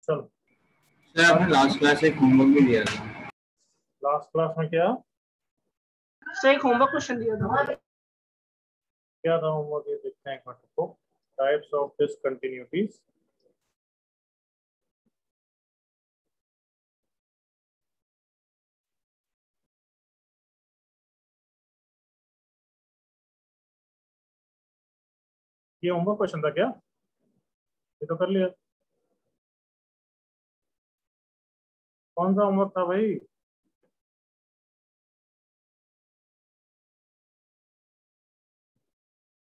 चलो सर आपने last class एक होमवर्क भी दिया था। लास्ट क्लास में क्या सर एक होमवर्क क्वेश्चन दिया था। क्या था होमवर्क, ये देखते हैं एक मिनट को। Types of discontinuities. ये होमवर्क क्वेश्चन था क्या? ये तो कर लिया। कौन सा होमवर्क था भाई?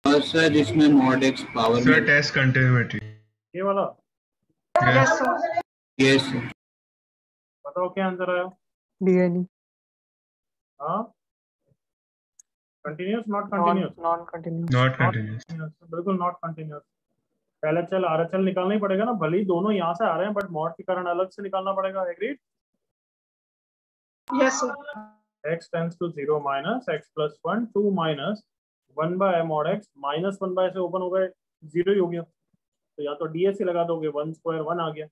और सर जिसमें mod x power sir test continuity. ये वाला? Yes sir. Yes sir. बताओ क्या आंसर आया। डीएनई हाँ, continuous not continuous? Non continuous. Not continuous. बिल्कुल नॉट कंटिन्यूस। एलएचएल आरएचएल निकालना ही पड़ेगा ना, भले ही दोनों यहाँ से आ रहे हैं बट मॉड के कारण अलग से निकालना पड़ेगा। Agreed? Yes sir. x tends to 0 minus x plus 1 2 minus 1 by mod x minus 1 by से ओपन हो गए 0 ही हो गया, तो या तो डीएस ही लगा दोगे, 1 स्क्वायर 1 आ गया।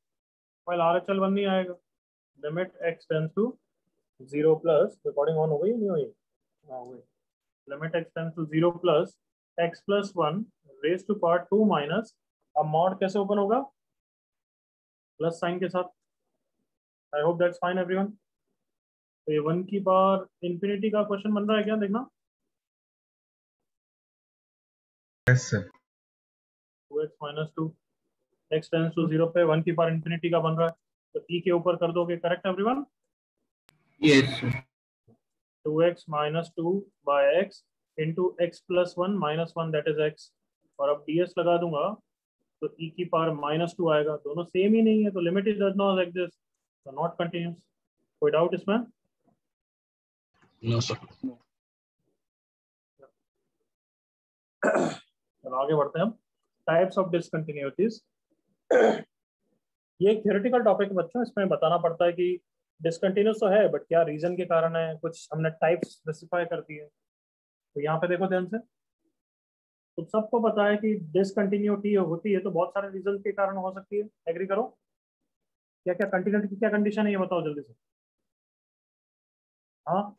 वाइल आरएचएल 1 नहीं आएगा। Limit x tends to 0 plus, recording on हो गई नहीं हुई? हाँ हो गई। Limit x tends to 0 plus x plus 1 raise to power 2 minus, अब मॉड कैसे ओपन होगा? प्लस साइन के साथ। I hope that's fine everyone. तो ये 1 की पावर इंफिनिटी का क्वेश्चन बन रहा है क्या, देखना। Yes sir. 2x minus 2 x tends to 0 पे 1 की पावर इंफिनिटी का बन रहा है, तो e के ऊपर कर दोगे। Correct everyone? Yes sir. 2x minus 2 by x into x plus 1 minus 1 that is x, और अब ds लगा दूंगा तो e की पावर माइनस 2 आएगा। दोनों सेम ही नहीं है, तो limit is does not exist, तो नॉट कंटिन्यूस। कोई डाउट इसमें? No sir. चलो आगे बढ़ते हैं हम। Types of discontinuities. ये एक थ्योरेटिकल टॉपिक है बच्चों, इसमें बताना पड़ता है कि डिसकंटिन्यूस तो है बट क्या रीजन के कारण है, कुछ हमने टाइप्स स्पेसिफाई कर दी है। तो यहाँ पे देखो ध्यान से, तो सबको पता है कि डिसकंटिन्यूटी होती है तो बहुत सारे रीजन के कारण हो सकती है। एग्री करो? क्या क्या कंटिन्यूटी की क्या कंडीशन है ये बताओ जल्दी से। हाँ,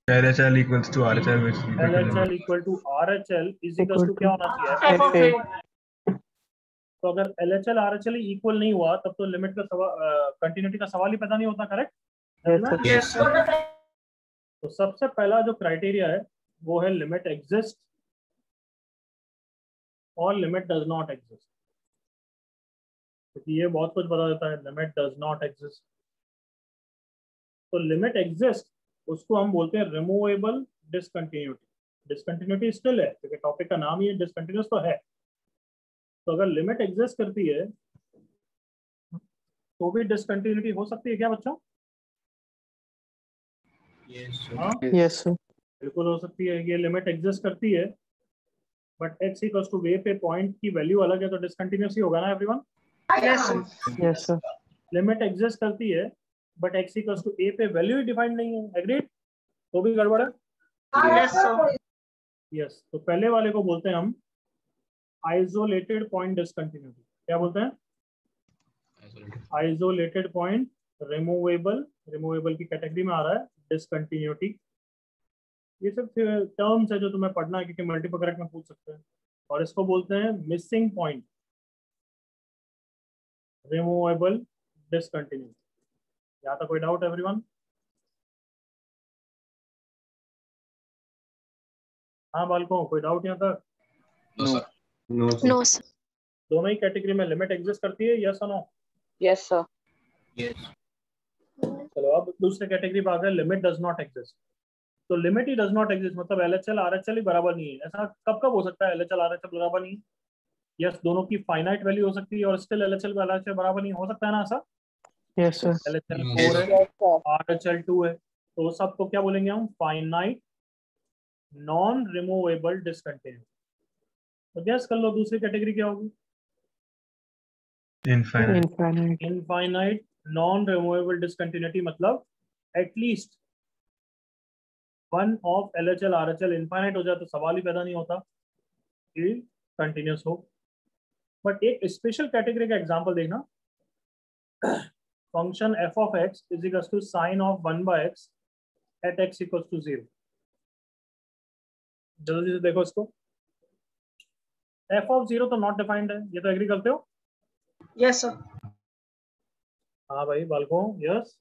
LHL equals to RHL which is equal to LHL limit. Equal to RHL is equal to क्या होना चाहिए? F of a. तो अगर LHL RHL इक्वल नहीं हुआ तब तो लिमिट का कंटिन्यूटी का सवाल ही पैदा नहीं होता। करेक्ट? Yes sir. तो सबसे पहला जो क्राइटेरिया है वो है लिमिट एग्जिस्ट और लिमिट डज नॉट एग्जिस्ट, क्योंकि ये बहुत कुछ बता देता है। लिमिट डज नॉट एग्जिस्ट, तो लिमिट एग्जिस्ट उसको हम बोलते हैं रिमूवेबल डिसकंटिन्यूटी। डिसकंटिन्यूटी स्टिल है क्योंकि टॉपिक का नाम ही है डिसकंटिन्यूस तो है। तो अगर लिमिट एग्जिस्ट करती है तो भी डिसकंटिन्यूटी हो सकती है क्या बच्चों? यस हाँ सर। Yes sir. बिल्कुल हो सकती है। ये लिमिट एग्जिस्ट करती है but x equals two way पे पॉइंट की वैल्यू अलग है, तो डिसकंटिन्यूस ही होगा ना everyone? Yes sir. Yes sir. Limit exist करती है बट एक्स इक्वल्स टू ए पे वैल्यू ही डिफाइंड नहीं है। एग्रीड? तो भी गड़बड़ है। Yes sir. यस, तो पहले वाले को बोलते हैं हम आइसोलेटेड पॉइंट डिसकंटिन्यूटी। क्या बोलते हैं? Isolated point removable. रिमूवेबल की कैटेगरी में आ रहा है डिसकंटिन्यूटी। ये सब टर्म्स है जो तुम्हें पढ़ना है क्योंकि मल्टीपल करेक्ट में पूछ सकते हैं। और इसको बोलते हैं मिसिंग पॉइंट रिमूवेबल डिसकंटिन्यूटी। यहाँ तक कोई डाउट एवरीवन? हाँ बालकों, कोई डाउट यहाँ तक? No sir. No sir. दोनों ही कैटेगरी में लिमिट एग्जिस्ट करती है, यस और नो? Yes sir. यस। चलो अब दूसरे कैटेगरी पे आ गए, लिमिट डज नॉट एग्जिस्ट। तो limit he does not exist मतलब एलएचएल आरएचएल ही बराबर नहीं है। ऐसा कब कब हो सकता है एलएचएल आरएचएल बराबर नहीं है? यस, दोनों की फाइनाइट वैल्यू हो सकती है और स्टिल एलएचएल आरएचएल बराबर नहीं हो सकता है ना ऐसा? Yes sir. एलएचएल Yes, 4 है, आरएचएल 2 है, तो सब को क्या बोलेंगे हम? Finite non removable discontinuity. तो गैस कर लो दूसरी कैटेगरी क्या होगी? Infinite. Infinite non removable discontinuity मतलब at least one of LHL RHL infinite हो जाए तो सवाल ही पैदा नहीं होता कि कंटिन्यूस हो। बट एक स्पेशल कैटेगरी का एग्जांपल देखना, function f of x is equal to sine of 1/x at x equal to 0। जल्दी से देखो इसको, एफ ऑफ 0 तो नॉट डिफाइंड है, ये तो एग्री करते हो? Yes, sir. हाँ भाई बालको, yes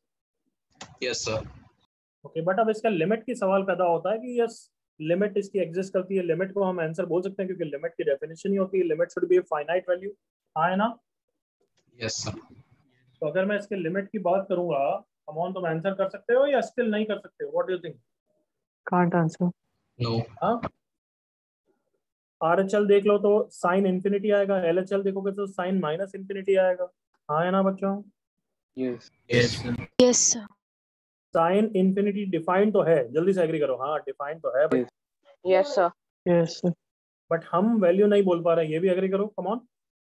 Yes, sir. Okay. But अब इसका लिमिट की सवाल पैदा होता है कि यस लिमिट इसकी एग्जिस्ट करती है, लिमिट को हम आंसर बोल सकते हैं क्योंकि लिमिट की डेफिनेशन ही होती है limit should be a finite value. हाँ है ना? Yes, sir. तो अगर मैं इसके लिमिट की बात करूंगा अमोन, तुम आंसर कर सकते हो या स्टिल नहीं कर सकते हो? What do you think? Can't answer. No. हाँ, RHL देख लो तो साइन इंफिनिटी आएगा, LHL देखोगे तो साइन माइनस इंफिनिटी आएगा। हाँ है ना बच्चों? Yes. Yes, sir. Yes, sir. Sine infinity defined तो है, जल्दी से एग्री करो। हाँ डिफाइंड तो है भाई, Yes, sir. Yes, sir. But हम वैल्यू नहीं बोल पा रहे, ये भी एग्री करो, come on.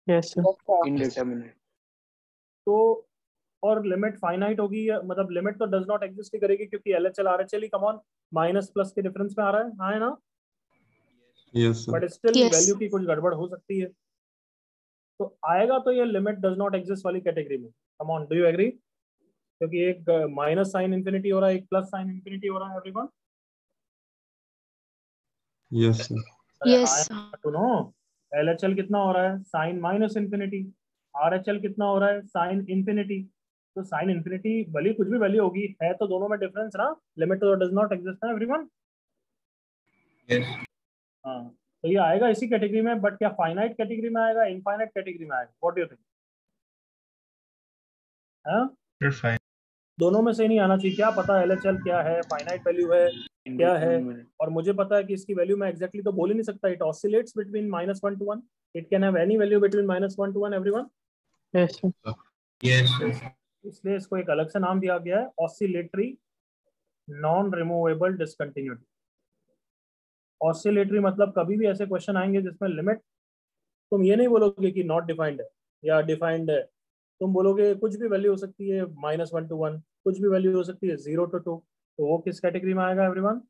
Yes, sir. Indeterminate. तो और लिमिट फाइनाइट होगी, मतलब लिमिट तो डज नॉट एग्जिस्ट ही करेगी क्योंकि LHL RHL he come on minus plus के डिफरेंस में आ रहा है। हाँ है ना? Yes, sir. But still Yes. Value की कुछ गड़बड़ हो सकती है, तो आएगा तो ये लिमिट डज नॉट एग्जिस्ट वाली कैटेगरी में। Come on, do you agree? क्योंकि एक माइनस साइन इंफिनिटी हो रहा है, एक प्लस साइन इंफिनिटी हो रहा है। Everyone Yes, sir. Yes, sir. To know LHL कितना हो रहा है? Sign minus infinity. RHL कितना हो रहा है? Sine infinity. तो साइन इंफिनिटी भले कुछ भी वैल्यू होगी, है तो दोनों में डिफरेंस ना, लिमिट तो डज नॉट एग्जिस्ट ना एवरीवन। Yes. हाँ, तो ये आएगा इसी कैटेगरी में, बट क्या फाइनाइट कैटेगरी में आएगा, इनफाइनाइट कैटेगरी में आएगा? What do you think? हाँ, You're fine. दोनों में से नहीं आना चाहिए। क्या पता LHL क्या है, फाइनाइट वैल्यू है क्या है, और मुझे पता है कि इसकी वैल्यू मैं एग्जैक्टली तो बोल ही नहीं सकता। It oscillates between -1 to 1, it can have any value between -1 to 1 everyone. Yes, sir. Yes, sir. इसलिए इसको एक अलग से नाम दिया गया है, oscillatory non removable discontinuity. Oscillatory मतलब कभी भी ऐसे क्वेश्चन आएंगे जिसमें लिमिट तुम ये नहीं बोलोगे कि नॉट डिफाइंड है या डिफाइंड है, तुम बोलोगे कुछ भी वैल्यू हो सकती है -1 to 1, कुछ भी वैल्यू हो सकती है 0 to 2, तो वो किस कैटेगरी में आएगा एवरीवन?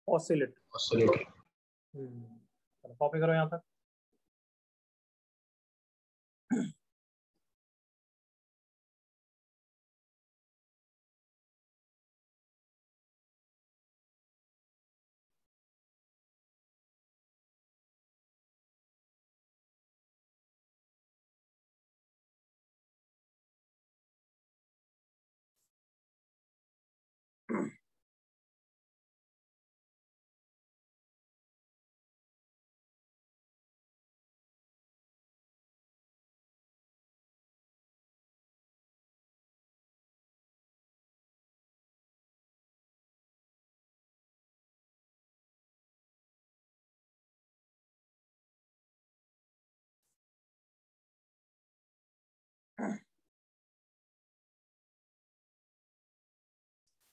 ऑसिलेट। Oscillator. कॉपी करो यहाँ तक।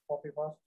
Copy fast.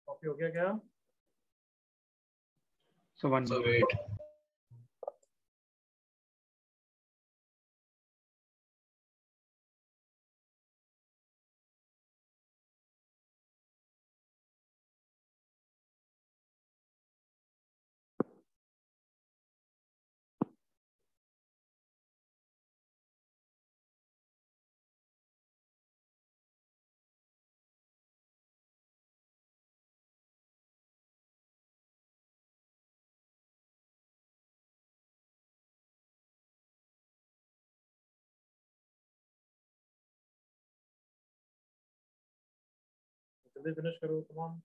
कॉपी हो गया क्या? So wait. जल्दी फिनिश करो, come on.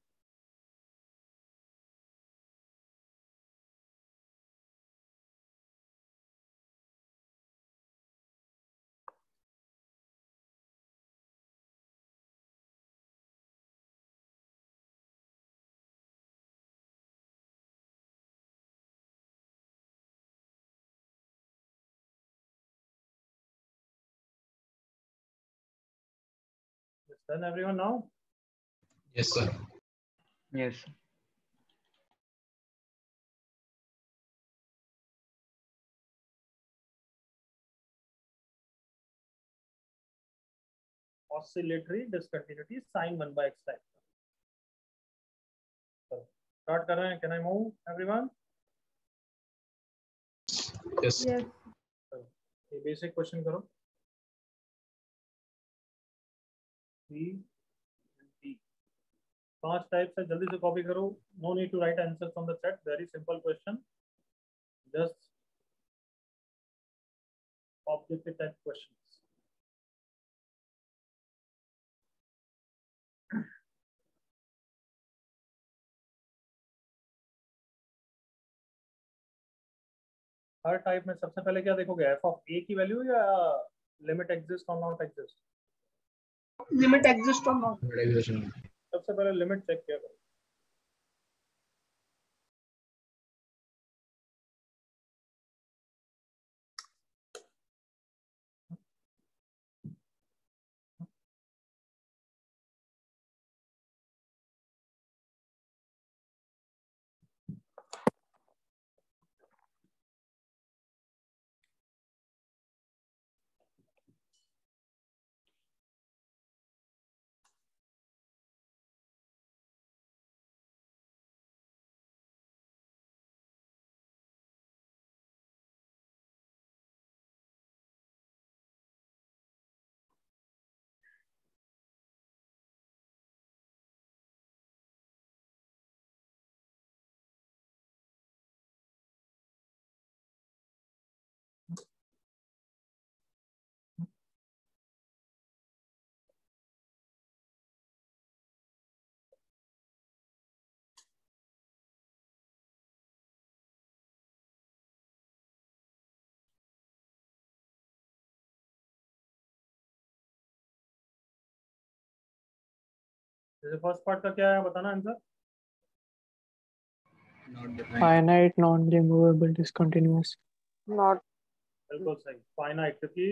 It's done, everyone now? Yes, sir. Yes. Oscillatory discontinuity sin 1 by x type. So, start कर रहे हैं. Can I move, everyone? Yes. Yes. ये basic question करो. C and D. 5 types है, जल्दी से copy करो. No need to write answers on the chat. Very simple question. Just objective type questions. Her type में सबसे पहले क्या देखोगे, f of a की वैल्यू या लिमिट एग्जिस्ट और not exist? Limit exist or not? Validation. सबसे पहले लिमिट चेक किया करो. जैसे फर्स्ट पार्ट का क्या है बताना answer. Not defined. Finite, non-removable, discontinuous. Not. बिल्कुल सही. फाइनाइट, क्योंकि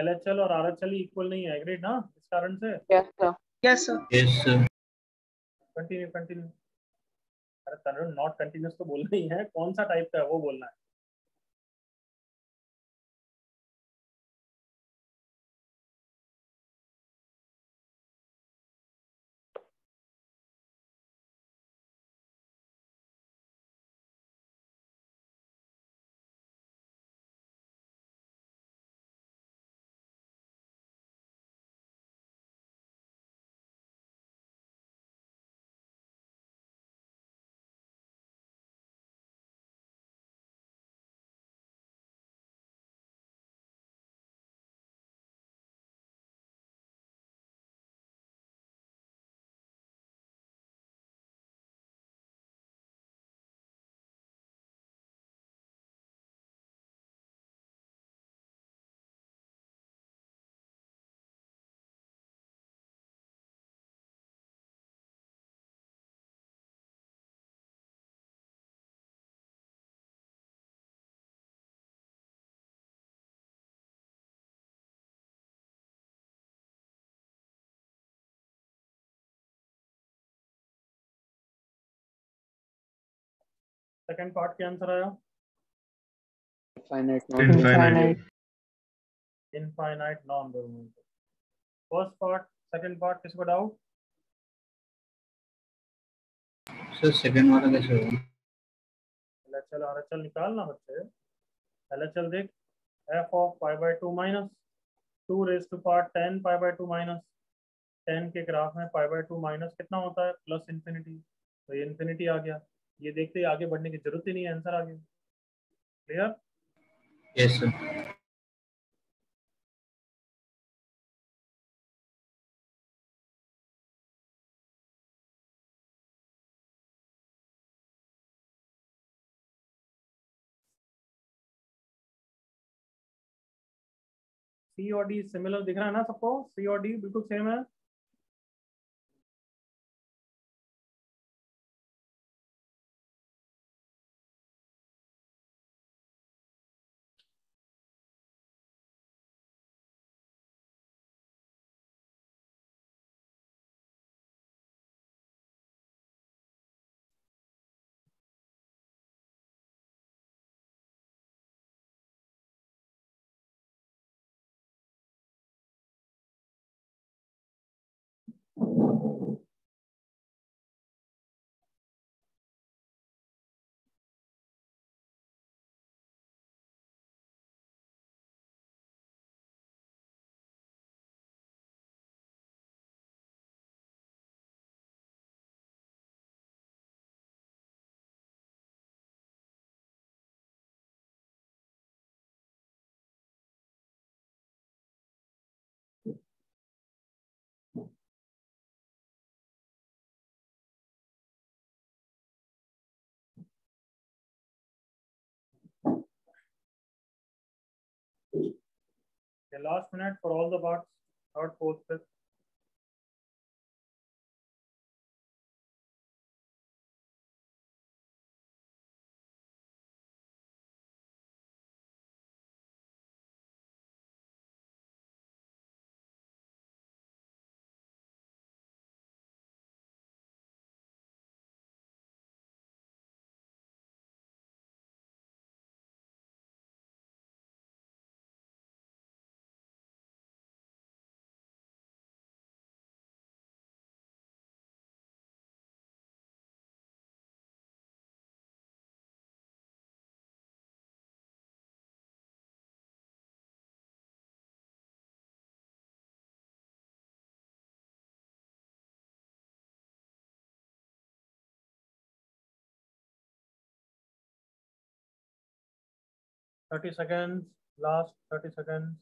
LHL और RHL इक्वल नहीं है. एग्रीड ना? इस कारण से. Yes, sir. Yes, sir. Yes, sir. Continue continue. अरे तरुण, नॉट कंटिन्यूस तो बोलना ही है. कौन सा टाइप का है वो बोलना है. सेकंड पार्ट के आंसर आया. Finite, Infinite. Infinite non removable. First part, second part किसी को डाउट? Sir, second वाला कैसे होगा? LHL RHL निकालना बच्चे. LHL देख, f of pi by 2 minus 2 raised to power 10 pi by 2 minus 10 के ग्राफ में pi by 2 माइनस कितना होता है? Plus infinity. तो ये इंफिनिटी आ गया. ये देखते ही आगे बढ़ने की जरूरत ही नहीं है, आंसर आ गया. क्लियर? Yes, sir. सी और डी सिमिलर दिख रहा है ना सबको? सी और डी बिल्कुल सेम है। The last minute for all the parts, third, fourth, fifth. Thirty seconds. Last 30 seconds.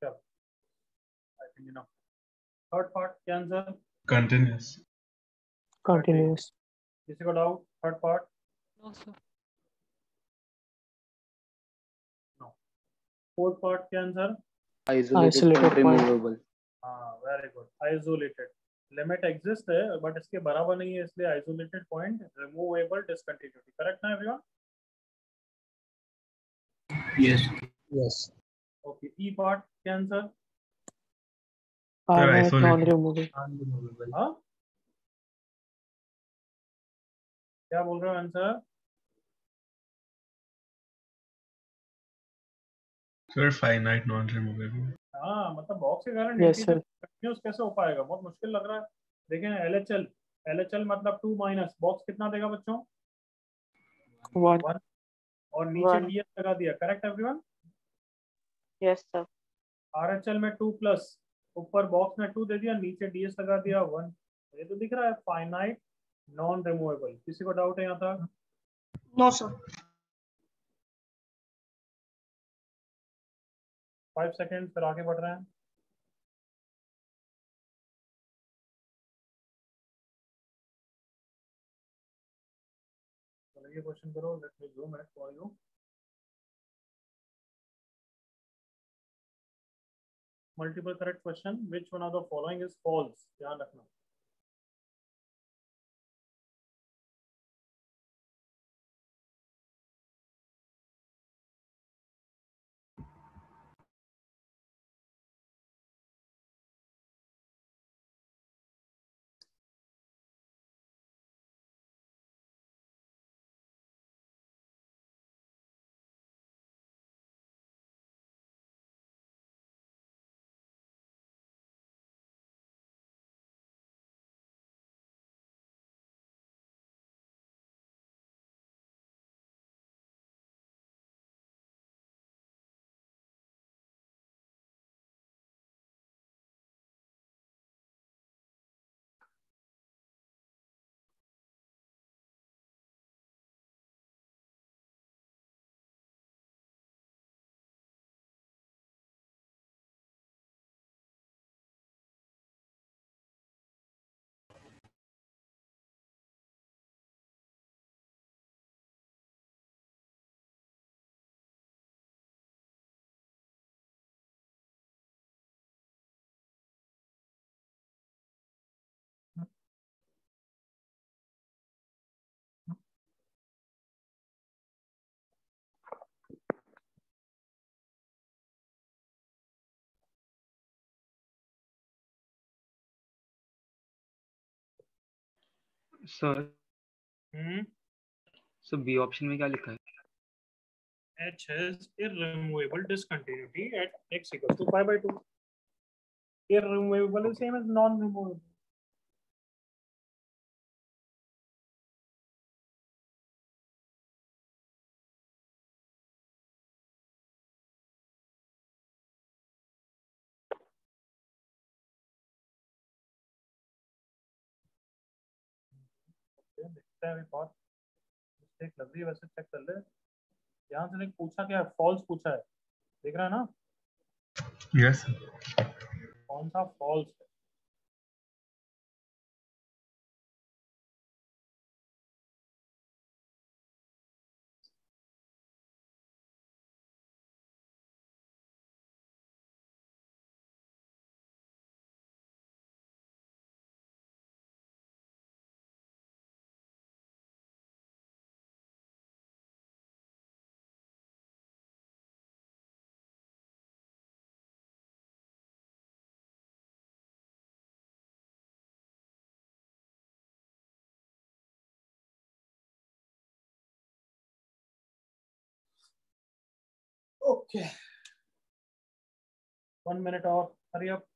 Sure. I think you know. Third part क्या आंसर? Continuous. Continuous. किसी को doubt? Third part? No, sir. No. Fourth part क्या answer? Isolated point. removable. हाँ, very good. Isolated limit exist है but इसके बराबर नहीं है, इसलिए isolated point removable discontinuity. Correct ना everyone? Yes. Yes. Okay. E part क्या answer? Finite isolated. non-removable. Unremovable. हाँ, क्या बोल रहे हो आंसर? Sir, finite non-removable. हाँ, मतलब बॉक्स के कारण Yes, इंटीजर sir. कंटिन्यूस कैसे हो पाएगा? बहुत मुश्किल लग रहा है। देखें एलएचएल, एलएचएल मतलब 2 माइनस बॉक्स कितना देगा बच्चों? One. 1 और नीचे One. डीएस लगा दिया। Correct everyone? Yes, sir. RHL में 2 प्लस, ऊपर बॉक्स में 2 दे दिया, नीचे डीएस लगा दिया 1। ये तो दिख रहा है फाइनाइट नॉन रिमूवेबल। किसी को डाउट है यहाँ तक? No, sir. 5 सेकेंड फिर आगे बढ़ रहे हैं। चलो ये क्वेश्चन करो। Let me zoom it for you. Multiple correct question, which one of the following is false? ध्यान रखना। Sir hmm sir B option में क्या लिखा है? H has irremovable discontinuity at x equals to pi by 2. Irremovable is same as non-removable. देखते हैं एक और मिस्टेक लग रही है, वैसे चेक कर ले। यहाँ से पूछा क्या है, फॉल्स पूछा है, देख रहा है ना? Yes. कौन सा फॉल्स है? ओके 1 minute और, hurry up.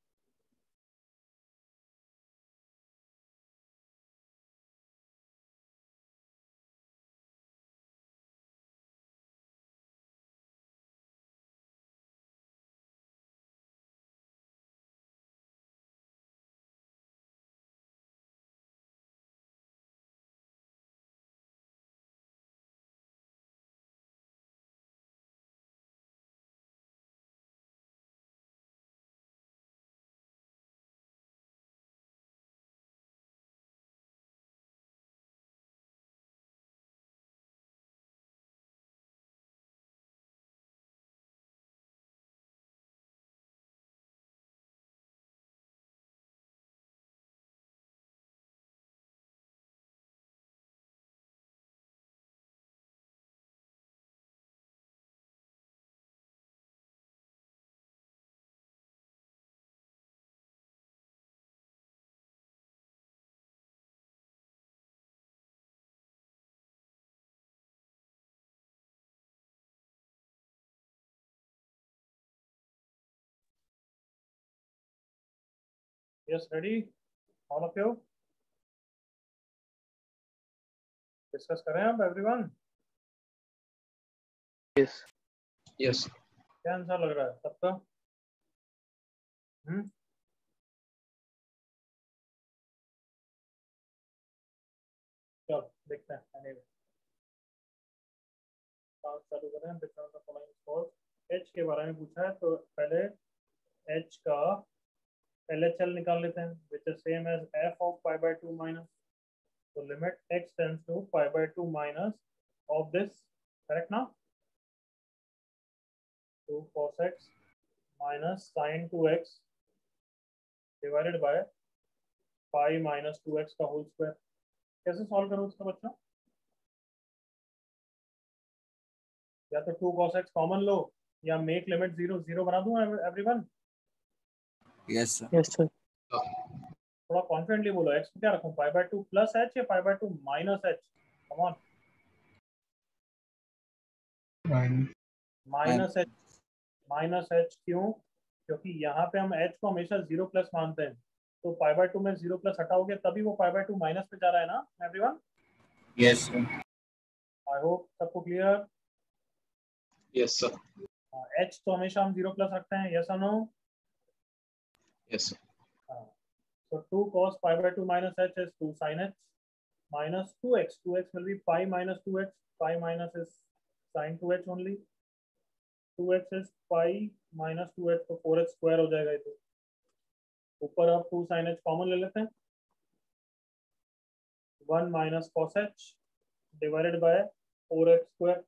Yes ready all of you? Discuss करें अब एवरीवन? Yes. यस क्या आंसर लग रहा है सबका? चलो देखते हैं। anyway, चालू करें। Difference of following score. H के बारे में पूछा है तो पहले एच का LHL निकाल लेते हैं, which is same as f of pi by 2 minus, तो limit x tends to pi by 2 minus of this, correct ना? 2 cos x minus sin 2x divided by pi minus 2x का whole square. कैसे solve करो उसका बच्चा? या तो 2 cos x common लो, या मेक लिमिट 0 0 बना दूं everyone? Yes sir Yes, sir. थोड़ा कॉन्फिडेंटली बोलो, x को क्या रखूं, पाई बाय 2 प्लस h या पाई by 2 minus h? Come on, Fine. Minus h क्यों? क्योंकि यहाँ पे हम h को हमेशा 0 प्लस मानते हैं, तो पाई बाय 2 में 0 प्लस हटाओगे तभी वो पाई बाय 2 माइनस पे जा रहा है ना everyone? Yes sir I hope सबको क्लियर। यस सर h तो हमेशा हम 0 प्लस रखते हैं, यस और no? Yes So 2 cos pi by 2 minus h is 2 sin h minus 2x. 2x will be pi minus 2h. Pi minus is sin 2h only. 2x is pi minus 2h, तो 4h square हो जाएगा। तो ऊपर अब 2 sin h common ले लेते हैं। 1 minus cos h divided by 4h square.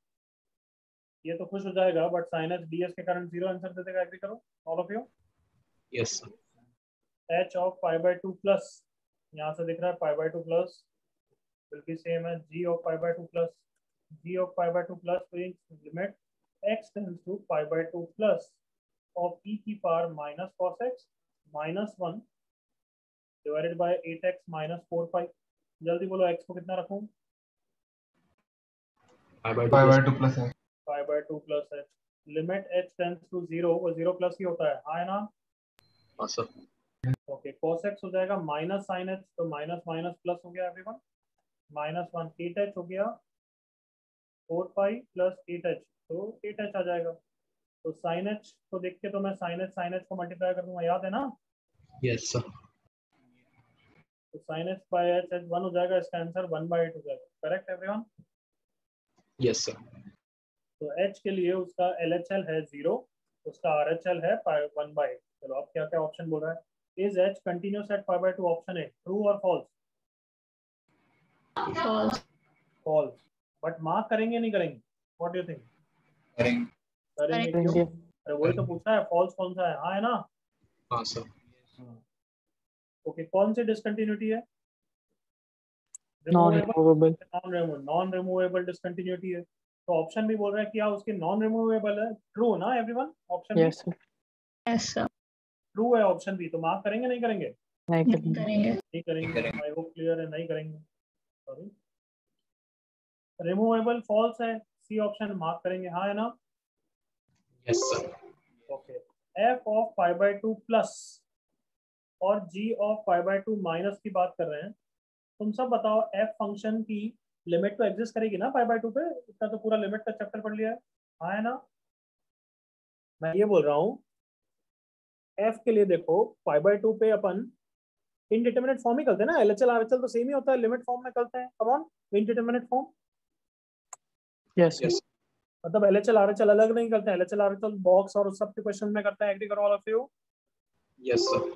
ये तो खुश हो जाएगा, बट sin h ds के कारण 0 आंसर दे देगा। एग्री करो all of you? Yes sir h of pi by 2 plus, यहाँ से दिख रहा है pi by 2 plus will be same as g of pi by 2 plus. G of pi by 2 plus being limit x tends to pi by 2 plus of e की power minus cos x minus 1 divided by 8x minus 4 pi. जल्दी बोलो x को कितना रखूं? 5/2 plus h. 5/2 plus h. Limit h tends to 0, वो 0 plus ही होता है, हाँ है ना? हाँ सर। ओके, cos x हो जाएगा माइनस साइन h, तो माइनस माइनस प्लस हो गया एवरीवन, -1 8h हो गया, 4 पाई प्लस 8h, तो 8h आ जाएगा। तो साइन h को देख के तो मैं साइन h को मल्टीप्लाई कर दूंगा, याद है ना? Yes sir. तो sine h by h, h 1 हो जाएगा, इसका आंसर 1/8 हो जाएगा। Correct everyone? Yes sir. तो h के लिए उसका LHL है 0, उसका RHL है 1/8। चलो अब क्या क्या ऑप्शन बोल रहा है? Is h continuous at 5/2? Option है ट्रू और false? False. False. But mark करेंगे नहीं करेंगे? What do you think? करेंगे। करेंगे क्यों? करेंगे। अरे वही तो पूछा है, फॉल्स कौन सा है, हाँ है ना? हाँ सर। ओके, कौन सी डिसकंटिन्यूटी है? Non removable, removable. Non removable discontinuity है। तो ऑप्शन भी बोल रहा है कि हाँ उसकी नॉन रिमूवेबल है, ट्रू ना एवरीवन? ऑप्शन भी yes sir. Yes, sir. True है, ऑप्शन भी। तो मार्क करेंगे नहीं करेंगे? नहीं नहीं करेंगे। करेंगे. नहीं करेंगे। करेंगे। आई होप क्लियर है, नहीं करेंगे। सॉरी, रिमूवेबल फॉल्स है, सी ऑप्शन मार्क करेंगे, हाँ है ना? Yes sir. Okay, F of 5/2 plus और जी ऑफ 5/2 माइनस की बात कर रहे हैं। तुम सब बताओ, एफ फंक्शन की लिमिट तो एग्जिस्ट करेगी ना 5/2 पे? इतना तो पूरा लिमिट का चैप्टर पढ़ लिया है, हाँ है ना? मैं ये बोल रहा हूँ, एफ के लिए देखो 5/2 पे अपन इनडिटरमिनेट फॉर्म ही करते हैं ना, एलएचएल आरएचएल तो सेम ही होता है, लिमिट फॉर्म में करते हैं। Come on, indeterminate form. Yes sir. Yes. मतलब एलएचएल आरएचएल अलग नहीं करते हैं, एलएचएल आरएचएल बॉक्स और उस सब के क्वेश्चन में करते हैं। एग्री करो all of you? Yes sir.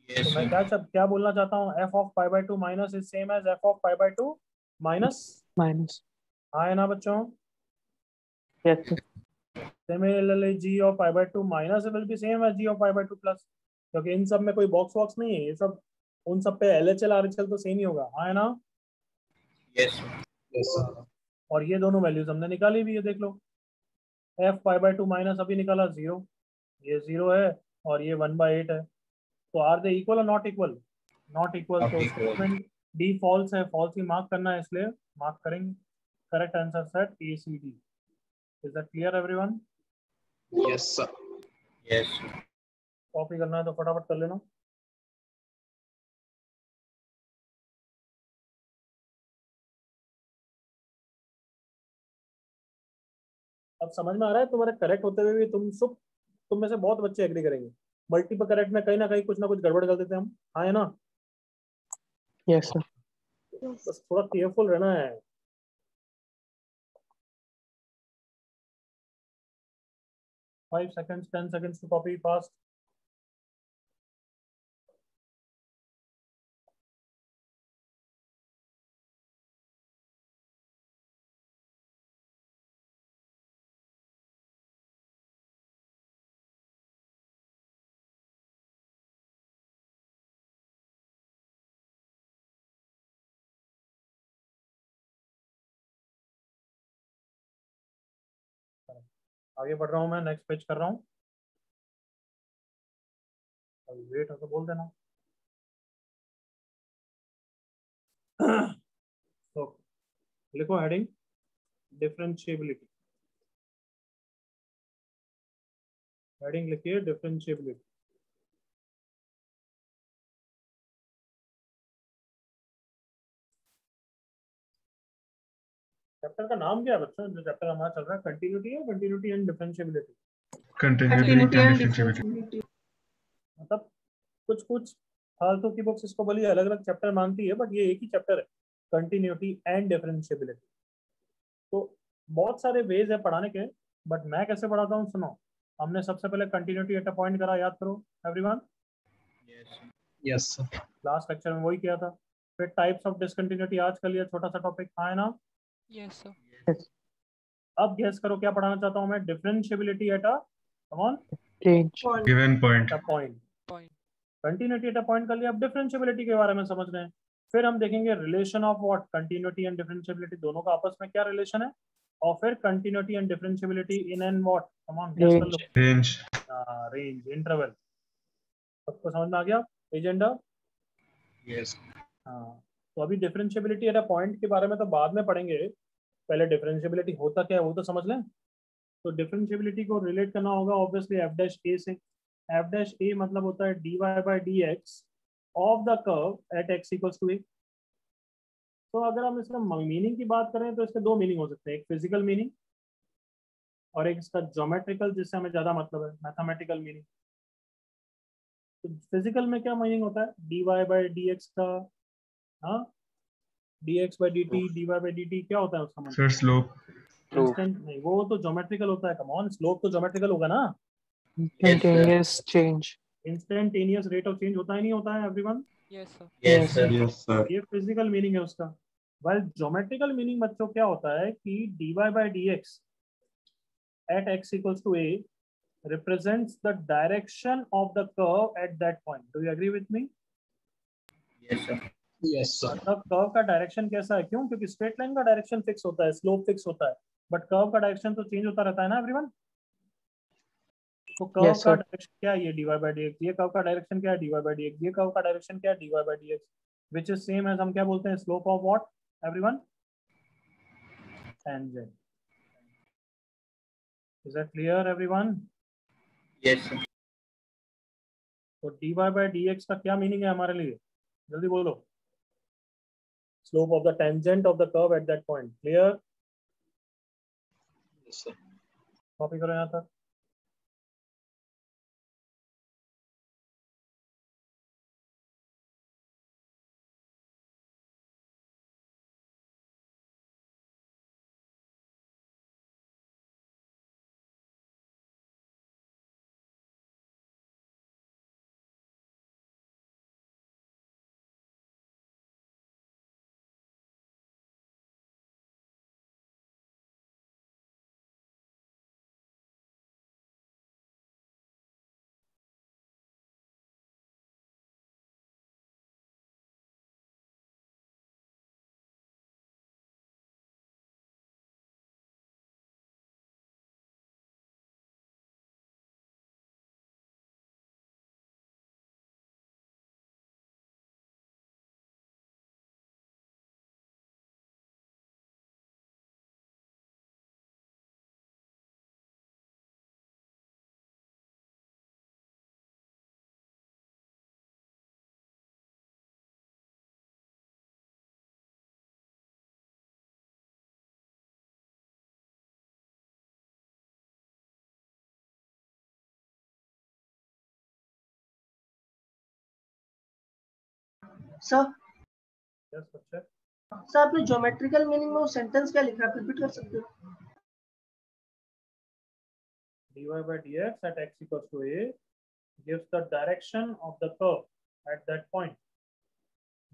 तो मैं क्या बोलना चाहता हूँ, f of 5/2 minus is same as f of 5/2 minus, minus. हाँ है ना बच्चों? Yes sir. Similarly g of 5/2 minus will be same as g of 5/2 plus, क्योंकि इन सब में कोई बॉक्स वॉक्स नहीं है, ये सब उन सब पे एलएचएल आरएचएल तो सेम ही होगा, हाँ है ना? यस। Yes sir. और ये दोनों वैल्यूज हमने निकाली भी है, देख लो। एफ 5/2 माइनस अभी निकाला 0, ये 0 है और ये 1/8 है। तो आर दे इक्वल और not equal? Not equal. Not तो equal. स्टेटमेंट डी फॉल्स है, फॉल्स ही मार्क करना है, इसलिए मार्क करेंगे। Correct answer set A C D. Is that clear everyone? Yes sir. Yes. Copy करना है तो फटाफट कर लेना। अब समझ में आ रहा है तुम्हारे करेक्ट होते हुए भी तुम में से बहुत बच्चे एग्री करेंगे, मल्टीपल करेक्ट में कहीं ना कहीं कुछ ना कुछ गड़बड़ कर देते हैं हम, हाँ है ना? Yes sir. बस थोड़ा केयरफुल रहना है। Five seconds, 10 seconds to copy fast. आगे बढ़ रहा हूँ मैं, नेक्स्ट पेज कर रहा हूँ। वेट हो तो बोल देना। तो लिखो हेडिंग डिफरेंशिएबिलिटी। हेडिंग लिखिए डिफरेंशिएबिलिटी। चैप्टर का नाम क्या है बच्चों? जो चैप्टर हमारा चल रहा है, कंटिन्यूटी है, continuity and differentiability. Continuity and differentiability. मतलब कुछ कुछ फालतू की बुक्स इसको बोलिए अलग अलग चैप्टर मानती है, बट ये एक ही चैप्टर है, कंटिन्यूटी एंड डिफरेंशिएबिलिटी। तो बहुत सारे वेज है पढ़ाने के, बट मैं कैसे पढ़ाता हूँ सुनो। हमने सबसे पहले कंटिन्यूटी एट अ पॉइंट करा, याद करो everyone. Yes sir. Last lecture में वही किया था। फिर टाइप्स ऑफ डिसकंटिन्यूटी आज कर लिया, छोटा सा टॉपिक, हाँ है ना? Yes sir. अब गेस करो क्या पढ़ाना चाहता हूँ मैं, differentiability at a, come on, range. Given point. Point. Continuity at a point कर लिया, अब डिफरेंशिएबिलिटी के बारे में समझ रहे हैं। फिर हम देखेंगे relation of what, continuity and differentiability दोनों का आपस में क्या रिलेशन है, और फिर continuity and differentiability in and what, come on guess कर लो। Range. Range, interval. सबको समझ में आ गया एजेंडा? यस। हाँ, तो अभी डिफरेंशिएबिलिटी एट अ पॉइंट के बारे में तो बाद में पढ़ेंगे, पहले डिफरेंशिएबिलिटी होता क्या है वो तो समझ लें। तो डिफरेंशिएबिलिटी को रिलेट करना होगा ऑब्वियसली एफ डैश ए से। एफ डैश ए मतलब होता है dy by D X of the curve at x equals to A. तो अगर हम इसका मीनिंग की बात करें तो इसके दो मीनिंग हो सकते हैं, एक फिजिकल मीनिंग और एक इसका ज्योमेट्रिकल, जिससे हमें ज़्यादा मतलब है, मैथमेटिकल मीनिंग। तो फिजिकल में क्या मीनिंग होता है dy बाई डी एक्स का, हाँ dx by D T, dy by D T क्या होता है उसका मतलब? Sir slope. इंस्टेंट नहीं, वो तो ज्योमेट्रिकल होता है, कम ऑन, स्लोप तो ज्योमेट्रिकल होगा ना। Instantaneous change. Instantaneous rate of change होता ही नहीं होता है everyone. Yes, sir. Yes, sir. Yes sir. ये फिजिकल मीनिंग है उसका। वेल ज्योमेट्रिकल मीनिंग बच्चों क्या होता है कि dy by D x at x equals to a represents the direction of the curve at that point. Do you agree with me? Yes, sir. Yes, sir. मतलब curve का direction कैसा है, क्यों? क्योंकि स्ट्रेट लाइन का direction fix होता है, slope fix होता है, बट कर्व का डायरेक्शन तो चेंज होता रहता है ना एवरीवन। तो कर्व Yes, का sir. डायरेक्शन क्या है? ये dy बाई डी एक्स। ये कर्व का डायरेक्शन क्या है? dy by D x. ये कर्व का डायरेक्शन क्या है? dy by D x, which is same as हम क्या बोलते हैं, slope of what everyone? Tangent. Is that clear everyone? Yes, sir. तो dy बाई डी एक्स का क्या मीनिंग है हमारे लिए, जल्दी बोलो। Slope of the tangent of the curve at that point. Clear? Yes, sir. Copy करो यहाँ तक। सर यस बच्चे। सर आपने ज्योमेट्रिकल मीनिंग में वो सेंटेंस क्या लिखा है, रिपीट कर सकते हो? dy by dx at x equals to a gives the direction of the curve at that point.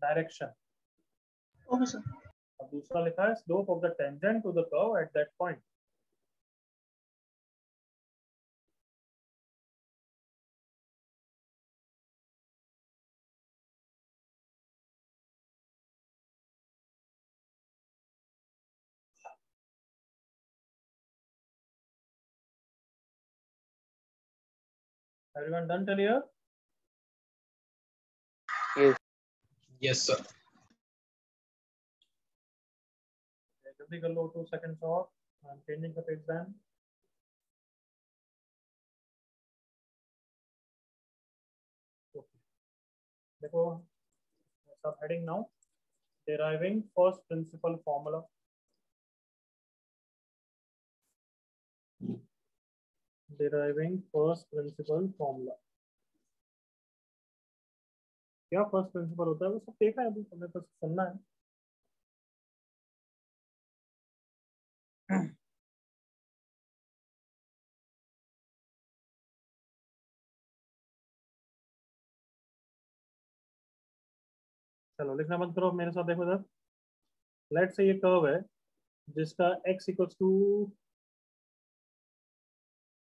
Direction. Okay sir. अब दूसरा लिखा है slope of the tangent to the curve at that point. Everyone done till here? Yes, sir. जल्दी कर लो, 2 seconds और। I'm changing the page then. Okay. देखो सब heading now. Deriving first principle formula. Deriving first principle formula. क्या first principle होता है वो सब देखना है, अभी तुम्हें बस सुनना है। चलो लिखना बंद करो, मेरे साथ देखो सर। लेट से ये कर्व है जिसका x इक्वल्स टू,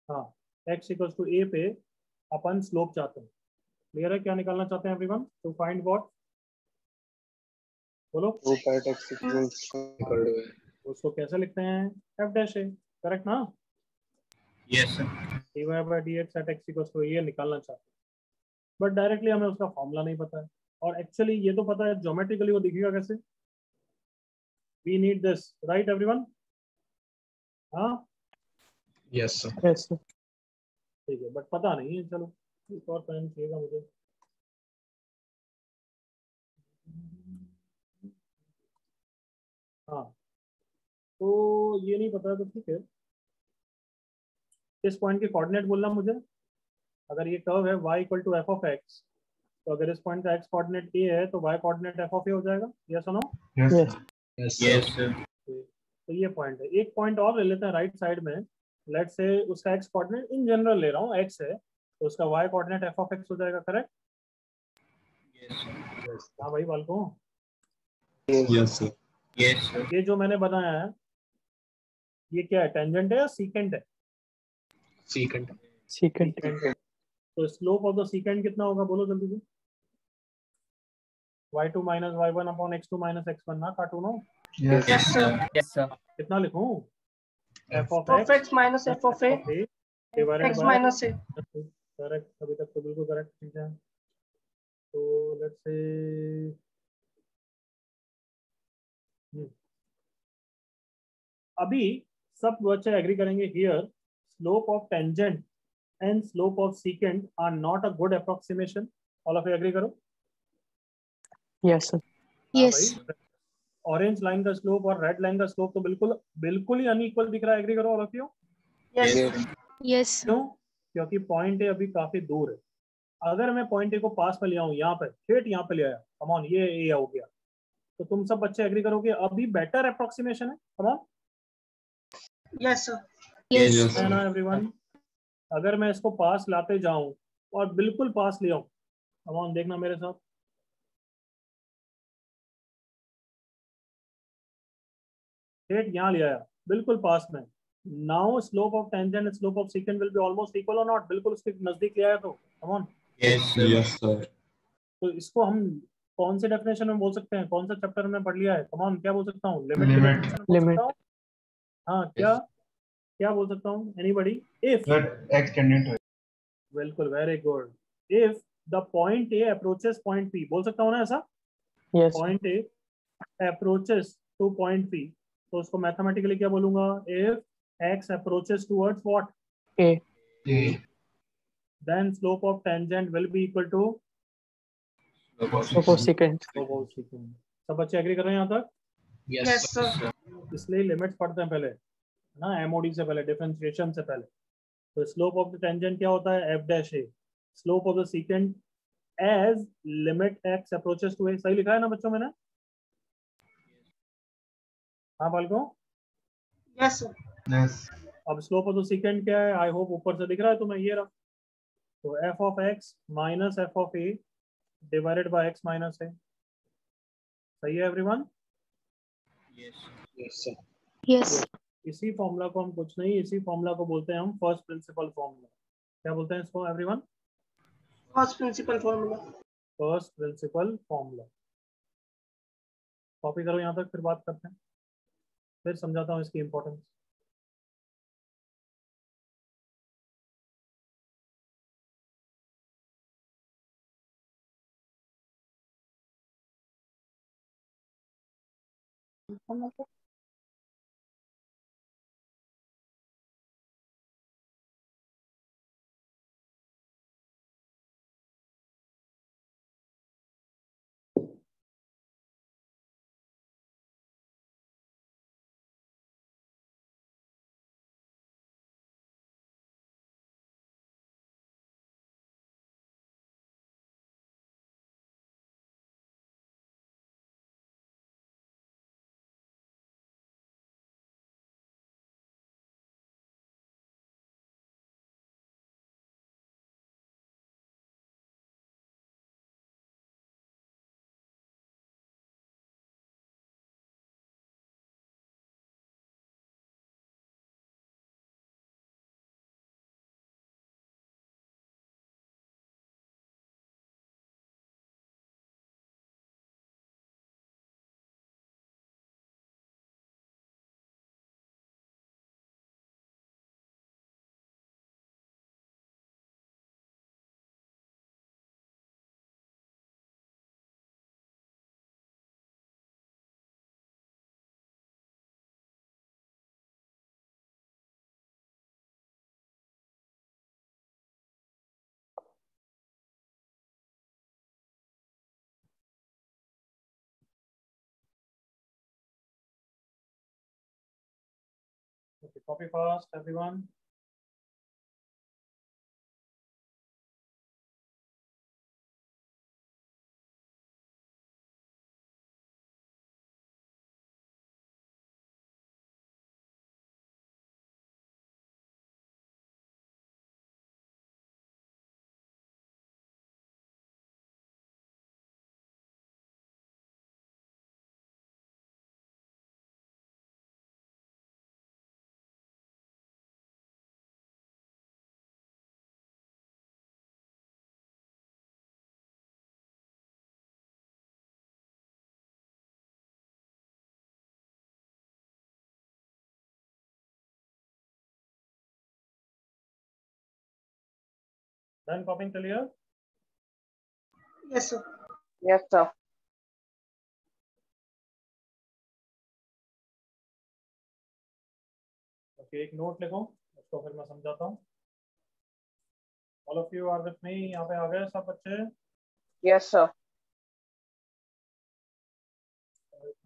हाँ x इक्वल्स टू a पे अपन स्लोप चाहते हैं। क्लियर है? क्या निकालना चाहते हैं एवरीवन? टू फाइंड व्हाट, बोलो। उसको कैसे लिखते हैं? f डैश a, करेक्ट ना? Yes, sir. dy by D x at x equals to a निकालना चाहते हैं, बट डायरेक्टली हमें उसका फॉर्मूला नहीं पता है। और एक्चुअली ये तो पता है ज्योमेट्रिकली वो दिखेगा कैसे. We need this, right everyone? हाँ Yes, sir. Yes, sir. ठीक है, बट पता नहीं है. चलो एक और पेन चाहिएगा मुझे. हाँ तो ये नहीं पता तो ठीक है. इस पॉइंट के कोऑर्डिनेट बोलना मुझे. अगर ये कर्व है y equal to f of x, तो अगर इस पॉइंट का x कोऑर्डिनेट a है तो y coordinate f of a हो जाएगा. यस और no? Yes. Yes. Yes, sir. Yes, sir. तो ये पॉइंट है. एक पॉइंट और ले लेते हैं राइट साइड में. लेट से उसका x कोऑर्डिनेट इन जनरल ले रहा हूँ, x है, तो उसका y coordinate f of x हो जाएगा. करेक्ट? Yes, sir. हाँ भाई बालको. Yes, sir. Yes, sir. ये जो मैंने बनाया है ये क्या है, टेंजेंट है या सीकेंट है? Secant. Secant. तो स्लोप ऑफ द सीकेंट कितना होगा बोलो जल्दी से. y2 minus y1 upon x2 minus x1 ना काटू ना. Yes. Yes, sir. Yes, sir. कितना लिखूं? f of of x minus F of A divided x by. Minus a. Correct, अभी तक तो बिल्कुल करेक्ट. ठीक है, तो लेट्स से अभी सब बच्चे एग्री करेंगे here slope of tangent and slope of secant are not a good approximation. All of you agree करो. Yes, sir. Yes. Orange line का स्लोप और रेड लाइन का स्लोप तो बिल्कुल बिल्कुल ही अनइक्वल दिख रहा है. एग्री करो all of you. Yes Yes, sir. Yes. क्यों? क्योंकि पॉइंट ए अभी काफी दूर है. अगर मैं पॉइंट ए को पास में ले आऊं, यहाँ पे ठेठ यहाँ पे ले आया, कम ऑन, ये ए हो गया, तो तुम सब बच्चे एग्री करोगे अभी बेटर अप्रोक्सीमेशन है. Come on, yes sir. Yes. Yes. है ना एवरीवन? अगर मैं इसको पास लाते जाऊं और बिल्कुल पास ले आऊं, कम ऑन देखना मेरे साथ, ठेठ यहाँ ले आया बिल्कुल पास में. Now slope of tangent slope of second will be almost equal और नॉट, बिल्कुल उसके नजदीक ले आया तो. Come on, Yes, sir. Yes, sir. तो इसको हम कौन से डेफिनेशन में बोल सकते हैं, कौन सा चैप्टर में पढ़ लिया है? कम ऑन, क्या बोल सकता हूँ? लिमिट की Limit. definition में बोल Limit. सकता हूँ. हाँ क्या क्या बोल सकता हूँ? Anybody? If, Let x tending to. बिल्कुल, very good. If the point A approaches point P, बोल सकता हूँ ना ऐसा? Yes. Point A approaches to point P, तो उसको मैथमेटिकली क्या बोलूंगा? If x approaches towards what? A. A. Then slope of tangent will be equal to Slope of secant. सब बच्चे एग्री कर रहे हैं यहाँ तक? Yes, Yes, sir. sir. इसलिए लिमिट्स पढ़ते हैं पहले ना, एमओडी से पहले, डिफरेंशिएशन से पहले. तो स्लोप ऑफ द टेंजेंट क्या होता है? F dash A. Slope of the secant as limit X approaches to A. सही लिखा है ना बच्चों मैंने? हाँ बालकों, यस सर. Yes. अब स्लोप ऑफ द सीकेंट क्या है? आई होप ऊपर से दिख रहा है तुम्हें. ये रहा, तो F of x minus F of A divided by X minus A. सही है everyone? Yes. Yes, sir. Yes. इसी फॉर्मूला को हम कुछ नहीं, इसी फॉर्मूला को बोलते हैं हम फर्स्ट प्रिंसिपल फॉर्मूला. क्या बोलते हैं इसको everyone? First principle formula. First principle formula. Copy करो यहाँ तक, फिर बात करते हैं, फिर समझाता हूँ इसकी importance. copy fast, everyone. Done copying till here? Yes, sir. Yes, sir. Okay, एक नोट लिखो, उसको फिर मैं समझाता हूँ. All of you are with me. यहाँ पे आ गए सब बच्चे. Yes, sir.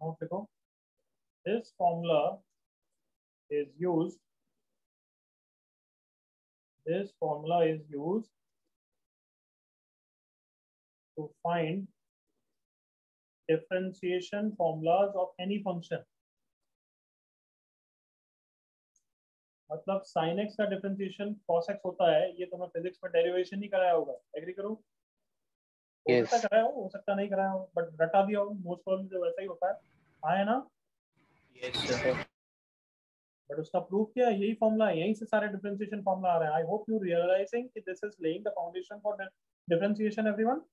नोट लिखो. This formula is used. This formula is used to find differentiation formulas of any function. मतलब sin x का डिफरेंशिएशन cos x होता है, ये तो मैं फिजिक्स में डेरिवेशन नहीं कराया होगा, एग्री करो? हो Yes. सकता है कराया हो सकता नहीं कराया हो, बट रटा दिया हो, मोस्ट प्रॉब्लम जो वैसा ही होता है, आया ना? Yes, sir. बट उसका प्रूफ क्या है? यही फॉर्मूला है, यहीं से सारे डिफरेंशिएशन फॉर्मूला आ रहे हैं. आई होप यू रियलाइजिंग कि this is laying the foundation for differentiation. Everyone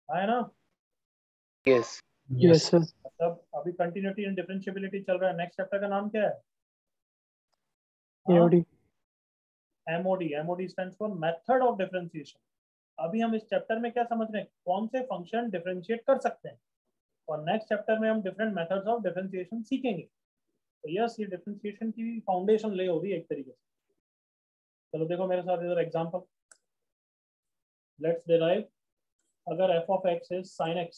आया ना? Yes. Yes, sir. मतलब अभी कंटिन्यूटी एंड डिफरेंशिएबिलिटी चल रहा है. नेक्स्ट चैप्टर का नाम क्या है? AOD. MOD. MOD stands for method of differentiation. अभी हम इस चैप्टर में क्या समझ रहे हैं? कौन से फंक्शन डिफरेंशिएट कर सकते हैं, और नेक्स्ट चैप्टर में हम डिफरेंट मेथड्स ऑफ डिफरेंशिएशन सीखेंगे. तो यस, ये डिफरेंशिएशन की फाउंडेशन ले हो रही है एक तरीके से. चलो देखो मेरे साथ इधर एग्जांपल. Let's derive. अगर f of x is sin x,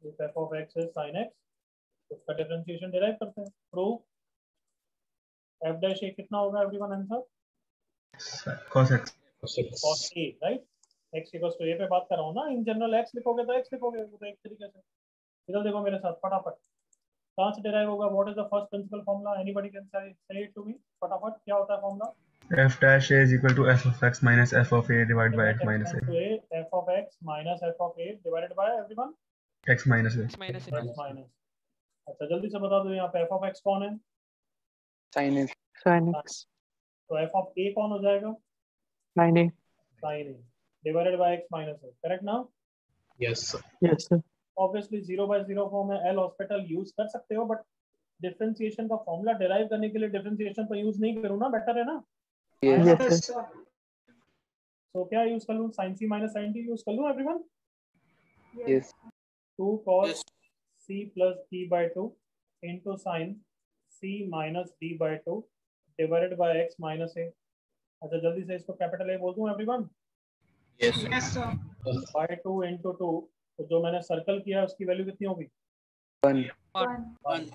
if f of x is sin x, तो उसका डिफरेंशिएशन डिराइव करते हैं. प्रूव. f dash a कितना होगा everyone? Answer cos x. cos a, right? x equals to a पे बात कर रहा हूँ ना. इन जनरल x लिखोगे तो x लिखोगे, वो तो एक तरीके से. इधर देखो मेरे साथ फटाफट. कहाँ से डिराइव होगा? What is the first principle formula? Anybody can say it to me फटाफट. क्या होता है formula? F dash a is equal to f of x minus f of a divided by x minus a. f of x minus f of a divided by everyone x minus a. X minus x minus. अच्छा जल्दी से बता दो यहाँ पे f of x कौन है? Sin x. Sin x. तो f of a कौन हो जाएगा? Sin a. sin a divided by x minus a. Correct ना? Yes, sir. Yes, sir. Obviously 0/0 form में एल हॉस्पिटल यूज कर सकते हो, बट डिफरेंशिएशन का फॉर्मूला डिराइव करने के लिए डिफरेंशिएशन तो यूज नहीं करूँ ना, बेटर है ना? Yes. Yes, Yes, sir. sir. तो क्या यूज कर लूँ? sin c minus sin d use कर लूँ everyone? Yes. 2 cos c plus d by 2 into sin c minus d by 2 divided by x minus a. अच्छा जल्दी से इसको कैपिटल ए बोल दूं everyone? Yes, sir. Yes, sir. by 2 into 2, तो जो मैंने सर्कल किया है उसकी वैल्यू कितनी होगी? 1. 1.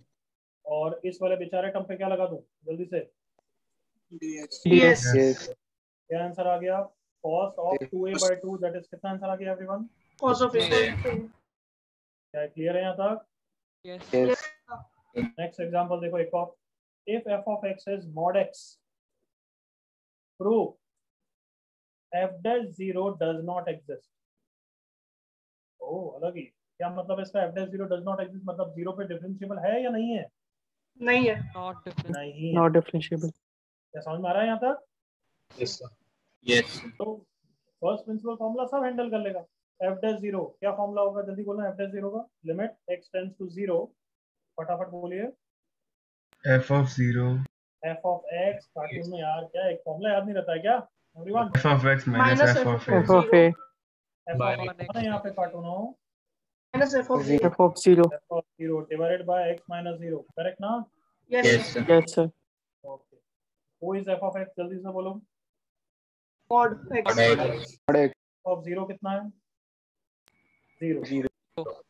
और इस वाले बेचारे टर्म पे क्या लगा दूं जल्दी से? Yes. Yes. क्या आंसर आ गया? cos of 2a by 2, that is कितना आंसर आ गया एवरीवन? Cos of a. क्या क्लियर है यहाँ तक? Yes. Yes. नेक्स्ट एग्जांपल देखो एक और. if f of x is mod x, prove f dash 0 does not exist. ओह अलग ही. क्या मतलब इसका f dash 0 does not exist? मतलब 0 पे डिफरेंशिएबल है या नहीं है? नहीं है. Not different. नहीं है. Not differentiable. क्या समझ में आ रहा है यहाँ तक? Yes, sir. Yes. तो फर्स्ट प्रिंसिपल फॉर्मूला सब हैंडल कर लेगा. f dash 0 क्या फॉर्मूला होगा? जल्दी बोलना. f dash 0 का लिमिट x टेंड्स टू 0. फटाफट बोलिए. f of 0. f of x. Cartoon में यार क्या एक फॉर्मूला याद नहीं रहता है क्या everyone? f of x minus Minus f f of of a. F of a. f By of x है यहाँ पे कार्टून हो. Minus f of a. F of 0. f of 0 divided by x minus 0. Correct ना? Yes, Yes, sir. sir. Yes, sir. Okay. who is f of x? जल्दी से बोलो. Mod x. Mod x. f of 0 कितना है? 0 0.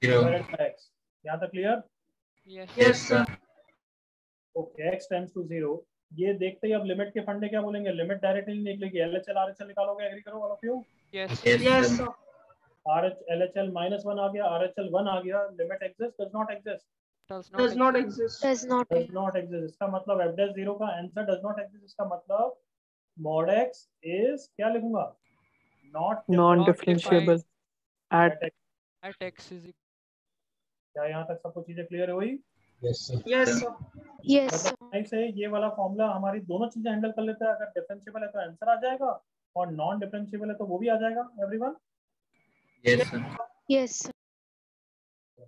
divided by x. यहाँ तक clear? Yes. Yes, sir. Okay x tends to 0, ये देखते ही अब लिमिट के फंडे क्या बोलेंगे, लिमिट डायरेक्टली निकलेगी, एलएचएल आरएचएल निकालोगे, एग्री करो all of you. Yes. Yes, sir. LHL -1 आ गया, RHL 1 आ गया, limit exist does not exist, Does not exist. Does not. Does not exist. इसका मतलब f dash 0 का आंसर डज नॉट एग्जिस्ट, इसका मतलब mod x इज क्या लिखूंगा, नॉट Non-differentiable at क्या x is यहाँ तक सबको चीजें क्लियर हुई? Yes, sir. Yes, sir. Yes. मतलब से ये वाला फॉर्मूला हमारी दोनों चीजें हैंडल कर लेता है, अगर डिफरेंशिएबल है तो आंसर आ जाएगा और नॉन डिफरेंशिएबल है तो वो भी आ जाएगा। Everyone Yes, sir. Yes. Sir.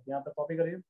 यहाँ पे कॉपी करिए।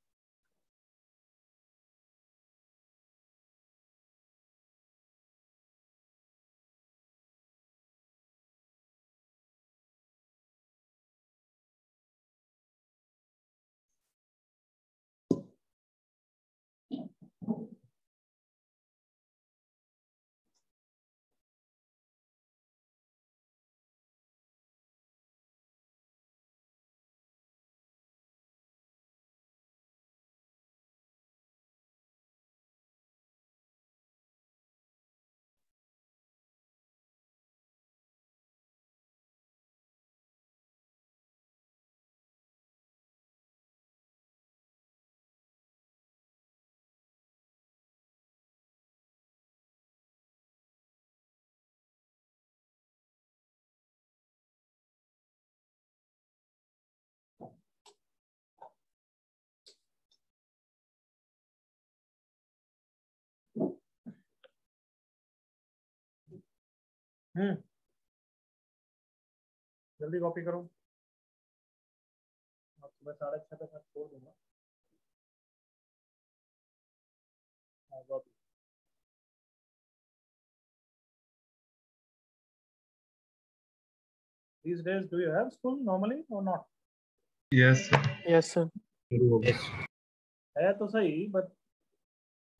जल्दी कॉपी करो, अब सुबह 6:30 तक मैं छोड़ दूंगा। These days, do you have school normally or not? Yes, sir. yes sir. Yes. है तो सही, बट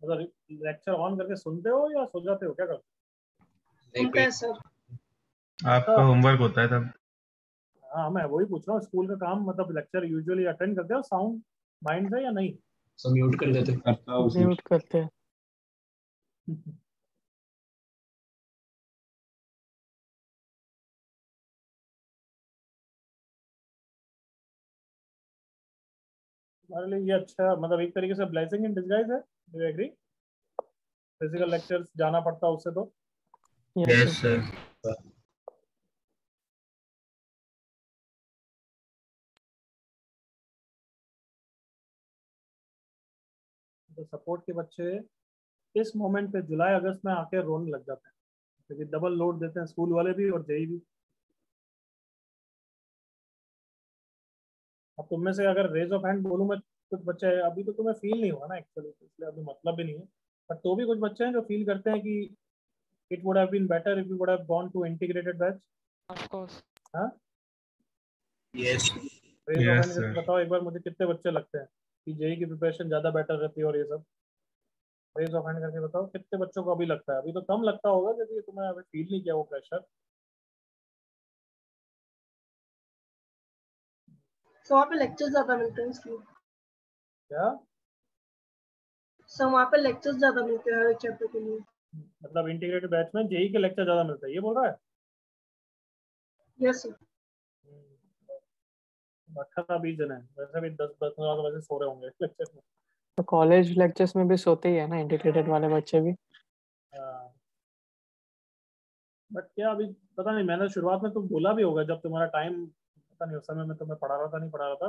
मतलब लेक्चर ऑन करके सुनते हो या सो जाते हो, क्या करते सुनते हैं सर। आपका होमवर्क होता है तब। हो? हाँ मैं वही पूछ रहा हूँ, स्कूल का काम मतलब लेक्चर यूजुअली अटेंड करते हो साउंड माइंड से या नहीं? So mute कर देते। म्यूट करते हैं। हमारे लिए ये अच्छा, मतलब एक तरीके से ब्लेसिंग इन डिसगाइज है। Do you agree? Physical lectures जाना पड़ता है उससे तो। Yes, sir. तो सपोर्ट के बच्चे इस मोमेंट पे जुलाई अगस्त में आके रोने लग जाते हैं, क्योंकि डबल लोड देते हैं स्कूल वाले भी और जेई भी। अब तुम में से अगर रेज ऑफ हैंड बोलूं मैं, कुछ बच्चे अभी तो तुम्हें फील नहीं हुआ ना एक्चुअली, इसलिए अभी मतलब भी नहीं है, बट तो भी कुछ बच्चे हैं जो फील करते हैं कि it would have been better if you would have gone to integrated batch. Of course. हाँ Yes. Raise of Yes, hand sir. बताओ एक बार मुझे, कितने बच्चे लगते हैं कि जेई की प्रिपरेशन ज्यादा बेटर रहती है और ये सब? रेज ऑफ हैंड करके बताओ कितने बच्चों को अभी लगता है? अभी तो कम लगता होगा क्योंकि तुम्हें अभी फील नहीं किया वो प्रेशर। सो वहाँ पे लेक्चर्स ज्यादा मिलते हैं इसलिए। क्या सो वहाँ पे लेक्चर्स ज्यादा मिलते हैं हर एक चैप्टर के लिए। मतलब इंटीग्रेटेड बैच में जेई के लेक्चर ज्यादा मिलते हैं, ये बोल रहा है? Yes sir. 18-20 जन है, वैसे भी 10-15 वैसे सो रहे होंगे लेक्चर में। तो कॉलेज लेक्चर्स में भी सोते ही है ना इंटीग्रेटेड वाले बच्चे भी। बट क्या अभी पता नहीं, मैंने शुरुआत में तो बोला भी होगा जब तुम्हारा टाइम, पता नहीं उस समय में तुम्हें पढ़ा रहा था नहीं पढ़ा रहा था,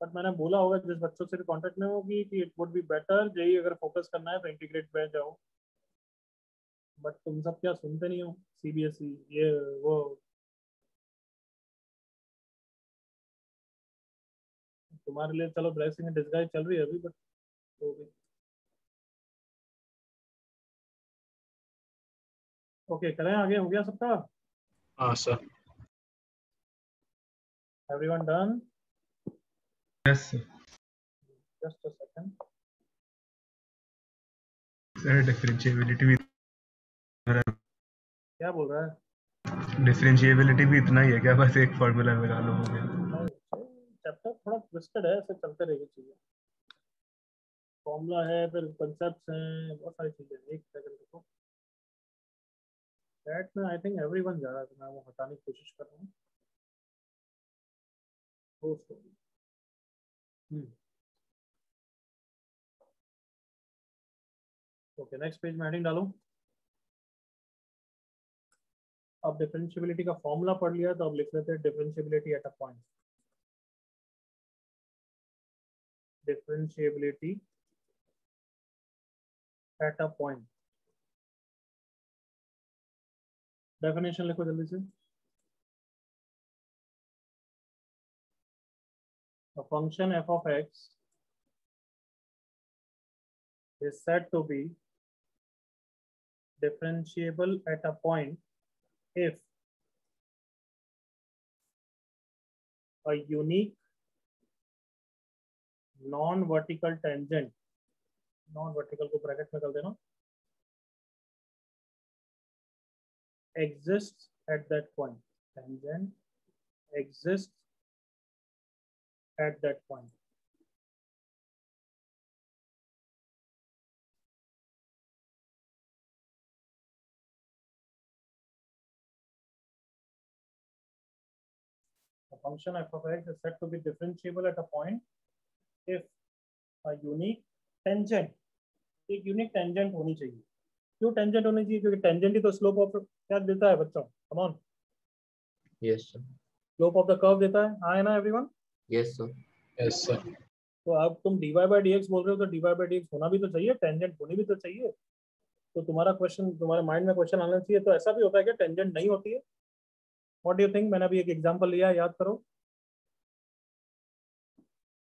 बट मैंने बोला होगा जिस बच्चों से भी कांटेक्ट में होगी कि it would be better JEE अगर फोकस करना है तो इंटीग्रेट बैच जाओ, बट तुम सब क्या सुनते नहीं हो, सीबीएसई ये वो। तुम्हारे लिए चलो ब्लेसिंग इन डिस्गाइज चल रही है अभी, बट तो भी ओके। करें आगे, हो गया सबका? हाँ sir. Everyone done? Yes, sir. Just a second. Sir, differentiability भी क्या बोल रहा है? differentiability भी इतना ही है क्या? बस एक फॉर्मूला लगा लो हो गया। चैप्टर थोड़ा ट्विस्टेड है, ऐसे चलते रहेगी चीजें। फॉर्मूला है, फिर कंसेप्ट हैं, बहुत सारी चीजें। एक सेकंड देखो, चैट में आई थिंक एवरीवन जा रहा है, तो मैं वो हटाने की कोशिश कर रहा हूँ। ओके, नेक्स्ट पेज में हेडिंग डालूं। अब डिफरेंशियबिलिटी का फॉर्मूला पढ़ लिया, तो अब लिख लेते हैं differentiability at a point. Differentiability at a point, definition लिखो जल्दी से। A function f of x is said to be differentiable at a point if a unique non-vertical tangent, non-vertical को ब्रैकेट में कर देना, exists at that point. Tangent exists at that point. A function f of x is said to be differentiable at a point if a unique tangent, एक unique tangent होनी चाहिए। क्यों tangent होनी चाहिए? क्योंकि टेंजेंट ही तो स्लोप ऑफ क्या देता है बच्चों? Come on, yes sir, slope of the curve देता है। हाँ है ना everyone? Yes sir, yes sir. तो अब तुम dy by dx बोल रहे हो, तो dy by dx होना भी तो चाहिए, टेंजेंट होनी भी तो चाहिए। तो तुम्हारा क्वेश्चन, तुम्हारे माइंड में क्वेश्चन आना चाहिए, तो ऐसा भी होता है कि टेंजेंट नहीं होती है? What do you think? मैंने अभी एक एग्जांपल लिया है, याद करो।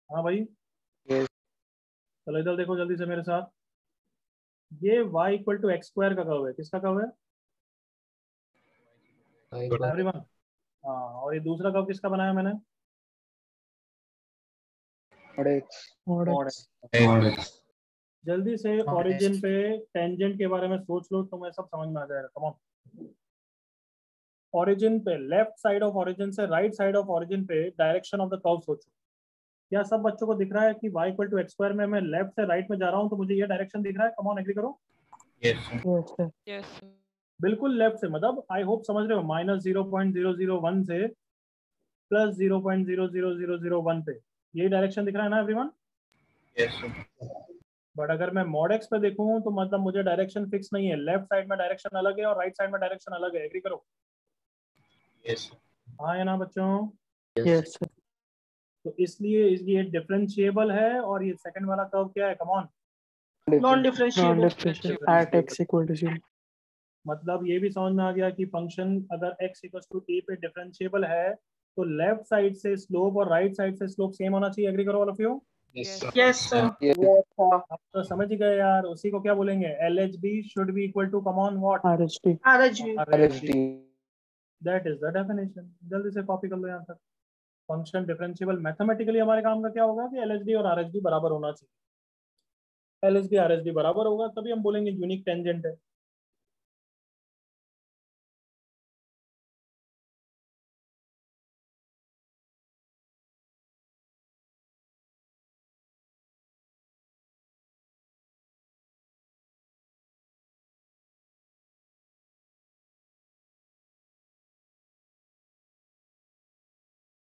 हाँ भाई, Yes. चलो इधर देखो जल्दी से मेरे साथ। ये y equal to x square का कर्व है। किसका कर्व है एवरीवन? हाँ, और ये दूसरा कर्व किसका बनाया मैंने? Mod x. जल्दी से ओरिजिन पे टेंजेंट के बारे में सोच लो, तुम्हें सब समझ में आ जाएगा। कम ऑन, ओरिजिन पे, लेफ्ट साइड ऑफ ओरिजिन से राइट साइड ऑफ ओरिजिन पे डायरेक्शन ऑफ द कर्व सोचो। क्या सब बच्चों को दिख रहा है कि y equal to x square में मैं लेफ्ट से राइट में जा रहा हूँ, तो मुझे ये डायरेक्शन दिख रहा है? कम ऑन, एग्री करो। यस सर, बिल्कुल लेफ्ट से, मतलब आई होप समझ रहे हो, -0.001 से प्लस 0.00001 पे, यही डायरेक्शन दिख रहा है ना एवरीवन? Yes sir. बट अगर मैं मॉड एक्स पे देखूं, तो मतलब मुझे डायरेक्शन फिक्स नहीं है। लेफ्ट साइड में डायरेक्शन अलग है और राइट साइड में डायरेक्शन अलग है। एग्री करो? यस हाँ है ना बच्चों? Yes sir. तो इसलिए ये डिफरेंशिएबल है। और ये सेकंड वाला कर्व क्या है? Come on, non differentiable at x equal to 0। मतलब ये भी समझ में आ गया कि फंक्शन अगर x इक्वल टू a पे डिफरेंशिएबल है, तो लेफ्ट साइड से स्लोप और राइट साइड से स्लोप सेम होना चाहिए। एग्री करो all of you? Yes sir. Yes sir आप तो समझ ही गए यार। उसी को क्या बोलेंगे? LHD should be equal to come on what? RHD RHD. That is the definition. जल्दी से कॉपी कर लो यहाँ तक। फंक्शन डिफरेंशिएबल मैथमेटिकली हमारे काम का क्या होगा कि LHD और RHD बराबर होना चाहिए। LHD RHD बराबर होगा तभी हम बोलेंगे यूनिक टेंजेंट है।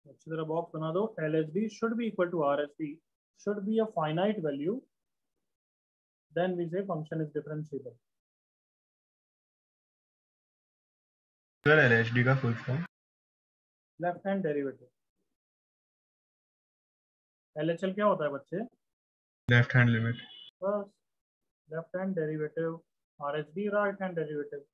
अच्छी तरह बॉक्स बना दो। LHD should be equal to RHD should be a finite value, then we say function is differentiable. Sir LHD का full form left hand derivative. LHL क्या होता है बच्चे? Left hand limit. बस left hand derivative. RHD right hand derivative.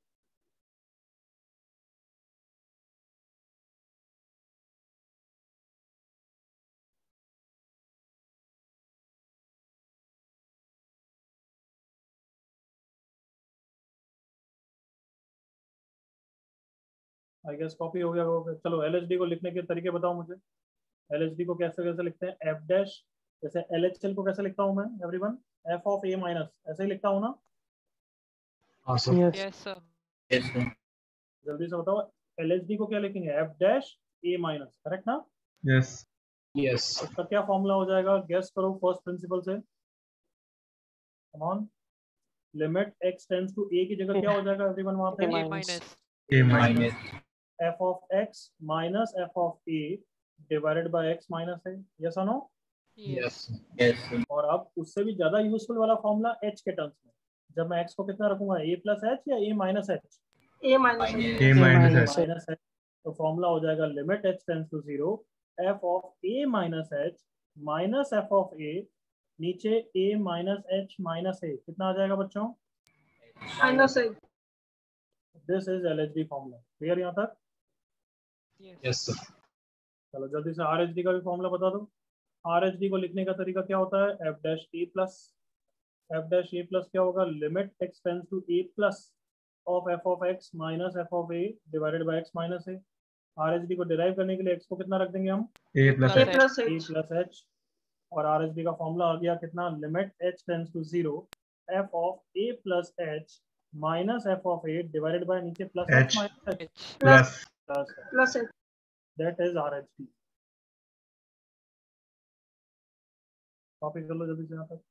I guess copy हो गया होगा। चलो LHD को लिखने के तरीके बताओ मुझे। LHD को कैसे कैसे लिखते हैं? F डैश, जैसे LHL को कैसे लिखता हूँ मैं everyone? F of A minus, ऐसे ही लिखता हूँ ना? हाँ sir. Yes sir. Yes sir. जल्दी से बताओ, LHD को क्या लिखेंगे? F dash A minus, correct ना? Yes yes. इसका क्या फॉर्मूला हो जाएगा? गेस करो फर्स्ट प्रिंसिपल से। Come on, limit x tends to a की जगह क्या हो जाएगा एवरीवन वहां पे? A minus. A minus. f of x minus f of a divided by x minus a, yes or no? Yes. और अब उससे भी ज्यादा यूजफुल वाला फॉर्मूला h के टर्म्स में, जब मैं x को कितना रखूंगा, a प्लस h या a minus h? A minus A minus H. Minus h, तो फॉर्मूला हो जाएगा limit h tends to 0 f of a minus h minus f of a, नीचे a minus h minus a, कितना आ जाएगा बच्चों? minus A. This is LHD formula. Clear यहाँ तक? Yes. चलो जल्दी से RHD का भी फॉर्मूला बता दो। RHD को लिखने का तरीका क्या होता है? f डैश a प्लस क्या होगा? Limit x tends to a plus of f of x minus f of a divided by x minus a। RHD को डिराइव करने के लिए x को कितना रख देंगे हम? A plus A H. plus a H. Plus h, और RHD का फॉर्मूला आ गया कितना? Limit h tends to 0 f of a plus h minus f of a divided by नीचे plus h H. Minus h H. Plus. Plus H. That is RHD। Copy कर लो जल्दी से यहाँ पर।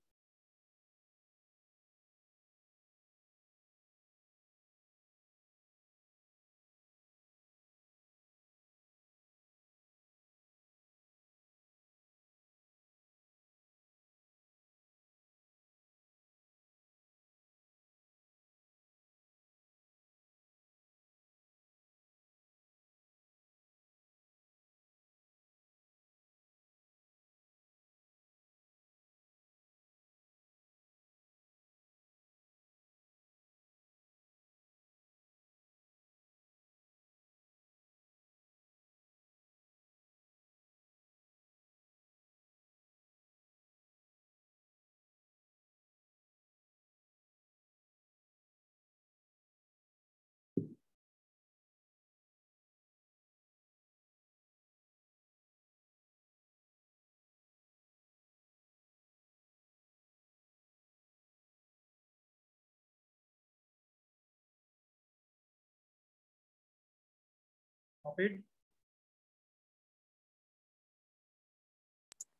Copied?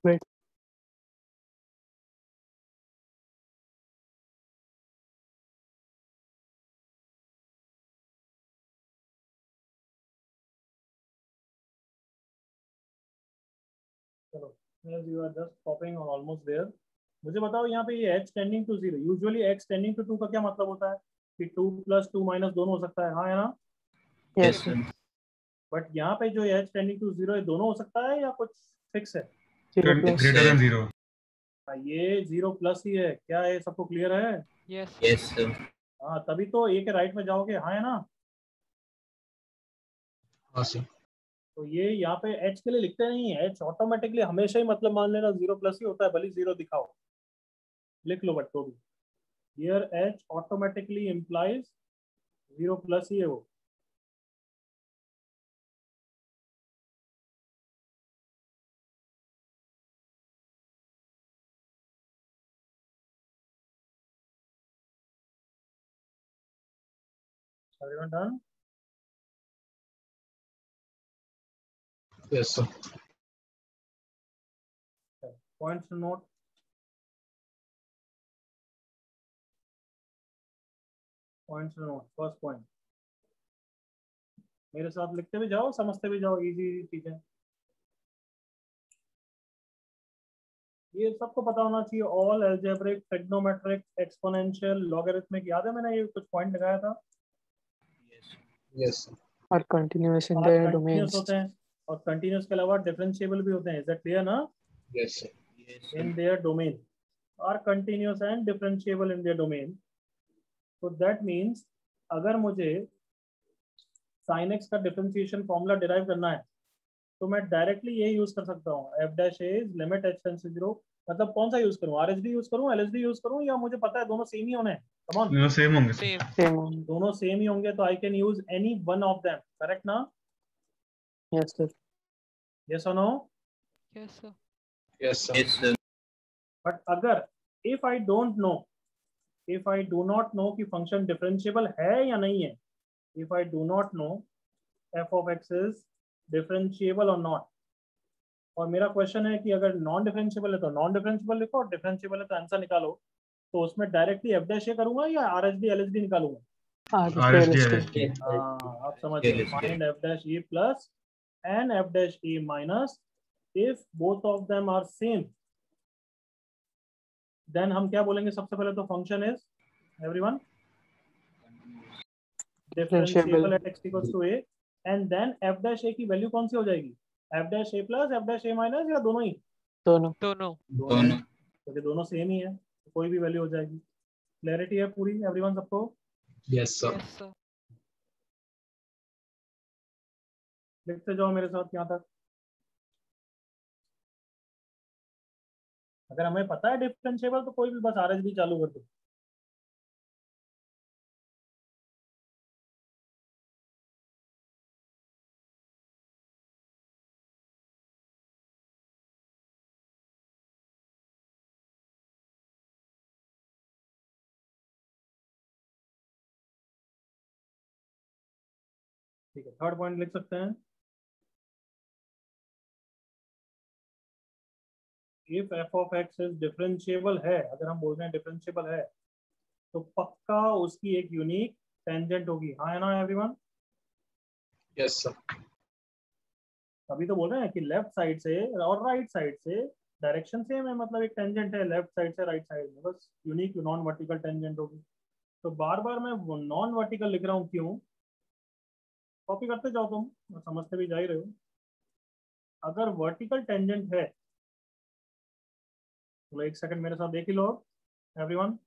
Wait. चलो, as you are just copying or almost there, मुझे बताओ यहाँ पे ये h tending to 0, usually x tending to 2 का क्या मतलब होता है? कि 2 प्लस 2 माइनस दोनों हो सकता है, हाँ या ना? Yes. बट यहाँ पे जो h टेंडिंग टू 0 है, दोनों हो सकता है या कुछ फिक्स है? 0 plus. Greater than 0. हाँ, ये 0 प्लस ही है, क्या है? सबको क्लियर है? Yes. हाँ, तभी तो a के राइट में जाओगे, हाँ या ना? Awesome. तो ये यहाँ पे h के लिए लिखते नहीं है, h ऑटोमेटिकली हमेशा ही मतलब मान लेना 0 प्लस ही होता है, भले 0 दिखाओ, लिख लो, बट तो भी here h automatically implies 0 plus ही है वो। Everyone done? Yes, sir. Points to note. Points to note. First point. मेरे साथ लिखते भी जाओ, समझते भी जाओ, इजी चीजें। ये सबको पता होना चाहिए। All algebraic, trigonometric, exponential, logarithmic, याद है मैंने ये कुछ पॉइंट लगाया था? Yes. Are continuous in और their कंटिन्यूस domains. होते हैं, और कंटिन्यूस के अलावा डिफरेंशिएबल भी होते हैं। इज दैट क्लियर ना? Yes, sir. In their domain are continuous and differentiable in their domain. So that means अगर मुझे sin x का डिफरेंशिएशन फॉर्मूला डिराइव करना है तो मैं डायरेक्टली ये यूज कर सकता हूँ, f dash is limit h tends to 0। मतलब कौन सा यूज करूँ? RHD यूज करूँ, LHD यूज करूँ, या मुझे पता है दोनों सेम ही होने हैं? कम ऑन, दोनों सेम होंगे। Same. दोनों सेम ही होंगे तो I can use any one of them, correct ना? Yes, sir. यस और no? Yes, sir. Yes, sir. But अगर if I don't know, if I do not know कि फंक्शन डिफरेंशिएबल है या नहीं है, if I do not know f of x is differentiable और not, और मेरा क्वेश्चन है कि अगर नॉन डिफरेंशिएबल है तो नॉन डिफरेंशिएबल लिखो, और डिफरेंशिएबल है तो आंसर निकालो, तो उसमें डायरेक्टली एफ डैश ए करूंगा या R H D L H D निकालूंगा? RSD LSD हाँ, आप समझ गए, find f dash a plus and f dash a minus if both of them are same, then हम क्या बोलेंगे? सबसे पहले तो function is everyone differentiable at x equals to a, and then f dash a की value कौन सी हो जाएगी? f dash a plus f dash a minus, या दोनों ही? दोनों क्योंकि दोनों सेम ही है, तो कोई भी वैल्यू हो जाएगी। क्लैरिटी है पूरी एवरीवन सबको? Yes sir. लिखते जाओ मेरे साथ यहाँ तक। अगर हमें पता है डिफरेंशिएबल तो कोई भी बस आर एच बी चालू कर दो। ठीक है, थर्ड पॉइंट लिख सकते हैं। If F of x is differentiable है, अगर हम बोल रहे हैं डिफरेंशिएबल है, तो पक्का उसकी एक यूनिक टेंजेंट होगी। हाँ है ना एवरीवन? Yes sir. अभी तो बोल रहे हैं कि लेफ्ट साइड से और राइट साइड से डायरेक्शन सेम है, मतलब एक टेंजेंट है लेफ्ट साइड से राइट साइड में, बस यूनिक नॉन वर्टिकल टेंजेंट होगी। तो बार बार मैं नॉन वर्टिकल लिख रहा हूँ, क्यों? कॉपी करते जाओ, तुम समझते भी जा ही रहे हो। अगर वर्टिकल टेंजेंट है तो एक सेकंड मेरे साथ देख ही लो एवरीवन।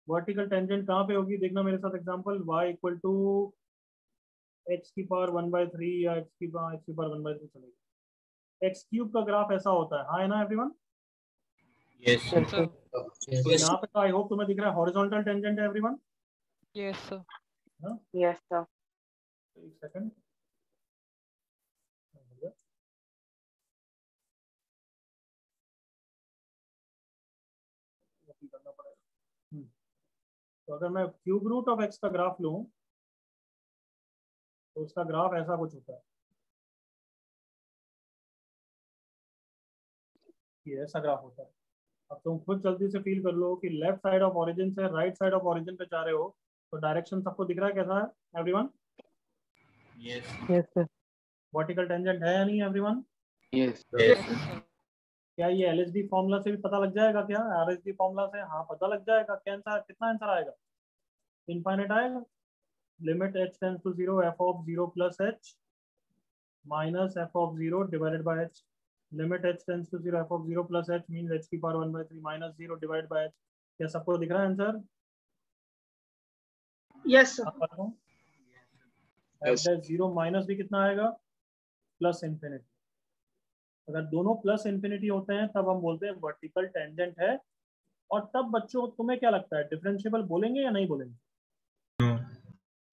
वर्टिकल टेंजेंट कहाँ पे होगी? देखना मेरे साथ example, y equal to x की पावर 1/3 या एक्स की पावर 1/3 चलेगी। एक्स क्यूब का ग्राफ ऐसा होता है, हाँ है ना एवरीवन? Yes sir. तो यहाँ पे आई होप तुम्हें दिख रहा है हॉरिजॉन्टल टेंजेंट है everyone? Yes sir. Yes sir. एक सेकंड, करना पड़ेगा। तो अगर मैं क्यूब रूट ऑफ एक्स का ग्राफ लूं तो उसका ग्राफ ऐसा कुछ होता है, ये ऐसा ग्राफ होता है। अब तुम खुद जल्दी से फील कर लो कि लेफ्ट साइड ऑफ ओरिजिन से राइट साइड ऑफ ओरिजिन पे जा रहे हो, तो डायरेक्शन सबको दिख रहा है कैसा है everyone? Yes sir. Vertical tangent है या नहीं एवरीवन? यस क्या ये एलएसडी फॉर्मूला से भी पता लग जाएगा? क्या आरएसडी फॉर्मूला से? हाँ पता लग जाएगा। क्या आंसर, कितना आंसर आएगा? इनफाइनाइट आएगा। Limit h tends to 0 f of 0 plus h minus f of 0 divided by h। Limit h tends to 0 f of 0 plus h means h की power 1/3 minus 0 divided by h। क्या सबको दिख रहा है answer? Yes sir. f dash 0 minus भी कितना आएगा? Plus infinity. अगर दोनों प्लस इंफिनिटी होते हैं तब हम बोलते हैं वर्टिकल टेंजेंट है। और तब बच्चों तुम्हें क्या लगता है, डिफरेंशिएबल बोलेंगे या नहीं बोलेंगे? नो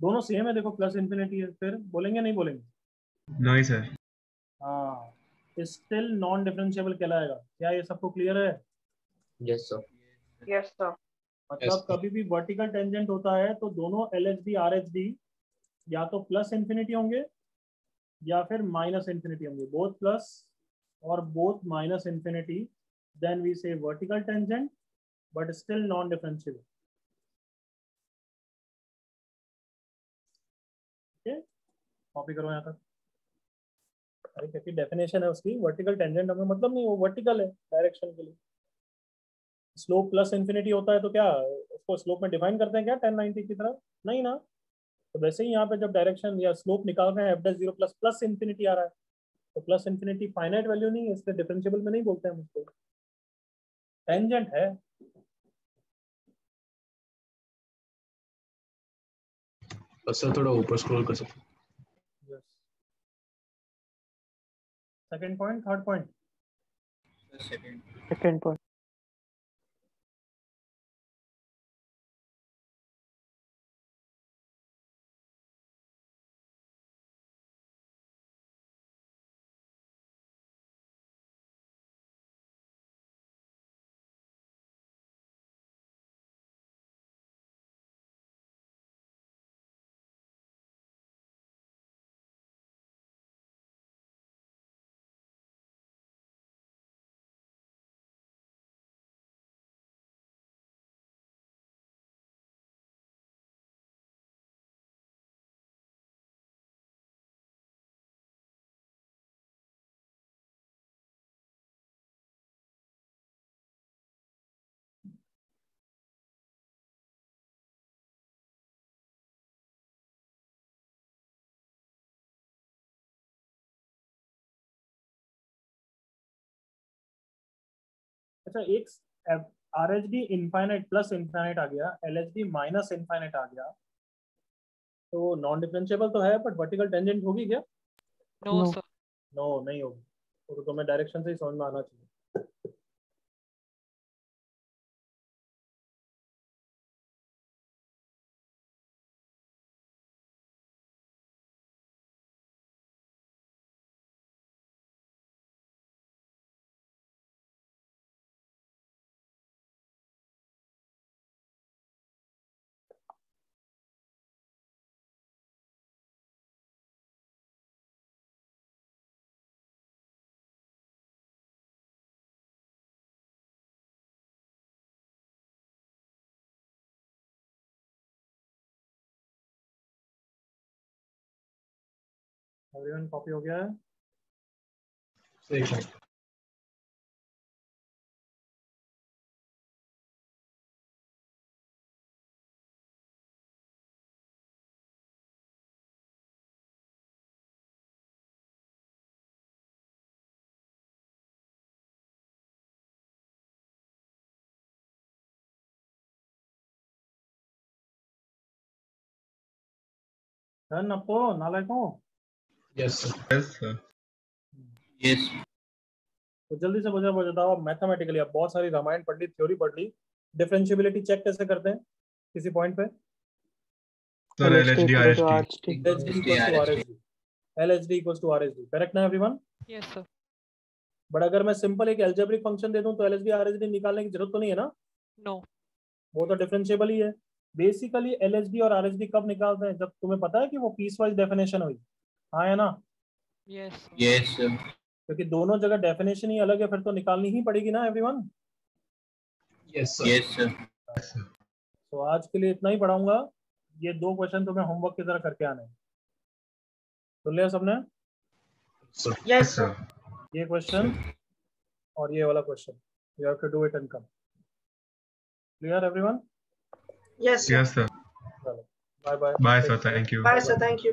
दोनों सेम है, देखो प्लस इंफिनिटी है, फिर बोलेंगे नहीं बोलेंगे? नहीं सर। हाँ, स्टिल नॉन डिफरेंशिएबल कहलाएगा। क्या ये सबको क्लियर है? Yes sir. Yes sir. मतलब कभी भी वर्टिकल टेंजेंट होता है तो दोनों L H D R H D या तो प्लस इंफिनिटी होंगे या फिर माइनस इंफिनिटी होंगे, बोथ प्लस और both minus infinity, then we say vertical tangent but still non differentiable. ठीक है, कॉपी करो यहाँ तक। अरे क्योंकि डेफिनेशन है उसकी, वर्टिकल टेंजेंट हमें मतलब नहीं, वो वर्टिकल है डायरेक्शन के लिए। स्लोप प्लस इंफिनिटी होता है तो क्या उसको स्लोप में डिफाइन करते हैं क्या 1090 की तरह? नहीं ना। तो वैसे ही यहाँ पे जब डायरेक्शन या स्लोप निकाल रहे हैं F dash 0 plus plus infinity आ रहा है, तो प्लस इंफिनिटी फाइनाइट वैल्यू नहीं है, इसलिए डिफरेंशिएबल में नहीं बोलते हैं हम उसको, टेंजेंट है। बस सर थोड़ा ऊपर स्क्रॉल कर सकते yes. Second point, third point? Second point. अच्छा एक RHD इनफाइनाइट प्लस इनफाइनाइट आ गया, LHD माइनस इनफाइनाइट आ गया, तो नॉन डिफरेंशिएबल तो है बट वर्टिकल टेंजेंट होगी क्या? No sir. नो नहीं होगी, तो तुम्हें डायरेक्शन से ही समझ में आना चाहिए। एवरीवन कॉपी हो गया है? एक मिनट। डन अब तो नालायकों। Yes sir. Yes sir. Yes. तो जल्दी से मुझे बताओ मैथमेटिकली, अब बहुत सारी रामायण पढ़ ली, थ्योरी पढ़ ली, डिफरेंशिएबिलिटी चेक कैसे करते हैं किसी पॉइंट पे? Sir LHD LHD equal to RHD RHD. LHD equals to RHD, correct ना एवरीवन? Yes sir. बट अगर मैं सिंपल एक एल्जेब्रिक फंक्शन दे दूं तो LHD RHD निकालने की जरूरत तो नहीं है ना? नो। वो तो डिफरेंशिएबल ही है। बेसिकली LHD और RHD कब निकालते हैं? जब तुम्हें पता है कि वो पीस वाइज डेफिनेशन हुई, हाँ है ना? यस। Yes sir. क्योंकि दोनों जगह डेफिनेशन ही अलग है, फिर तो निकालनी ही पड़ेगी ना everyone. Yes sir. Yes sir. तो आज के लिए इतना ही पढ़ाऊंगा, ये 2 क्वेश्चन तुम्हें होमवर्क की तरह करके आने हैं। सुन लिया सबने? Yes sir. ये क्वेश्चन और ये वाला question, you have to do it and come. Clear everyone? Yes sir. Yes sir. चलो bye bye. Bye sir, thank you. Bye sir, thank you.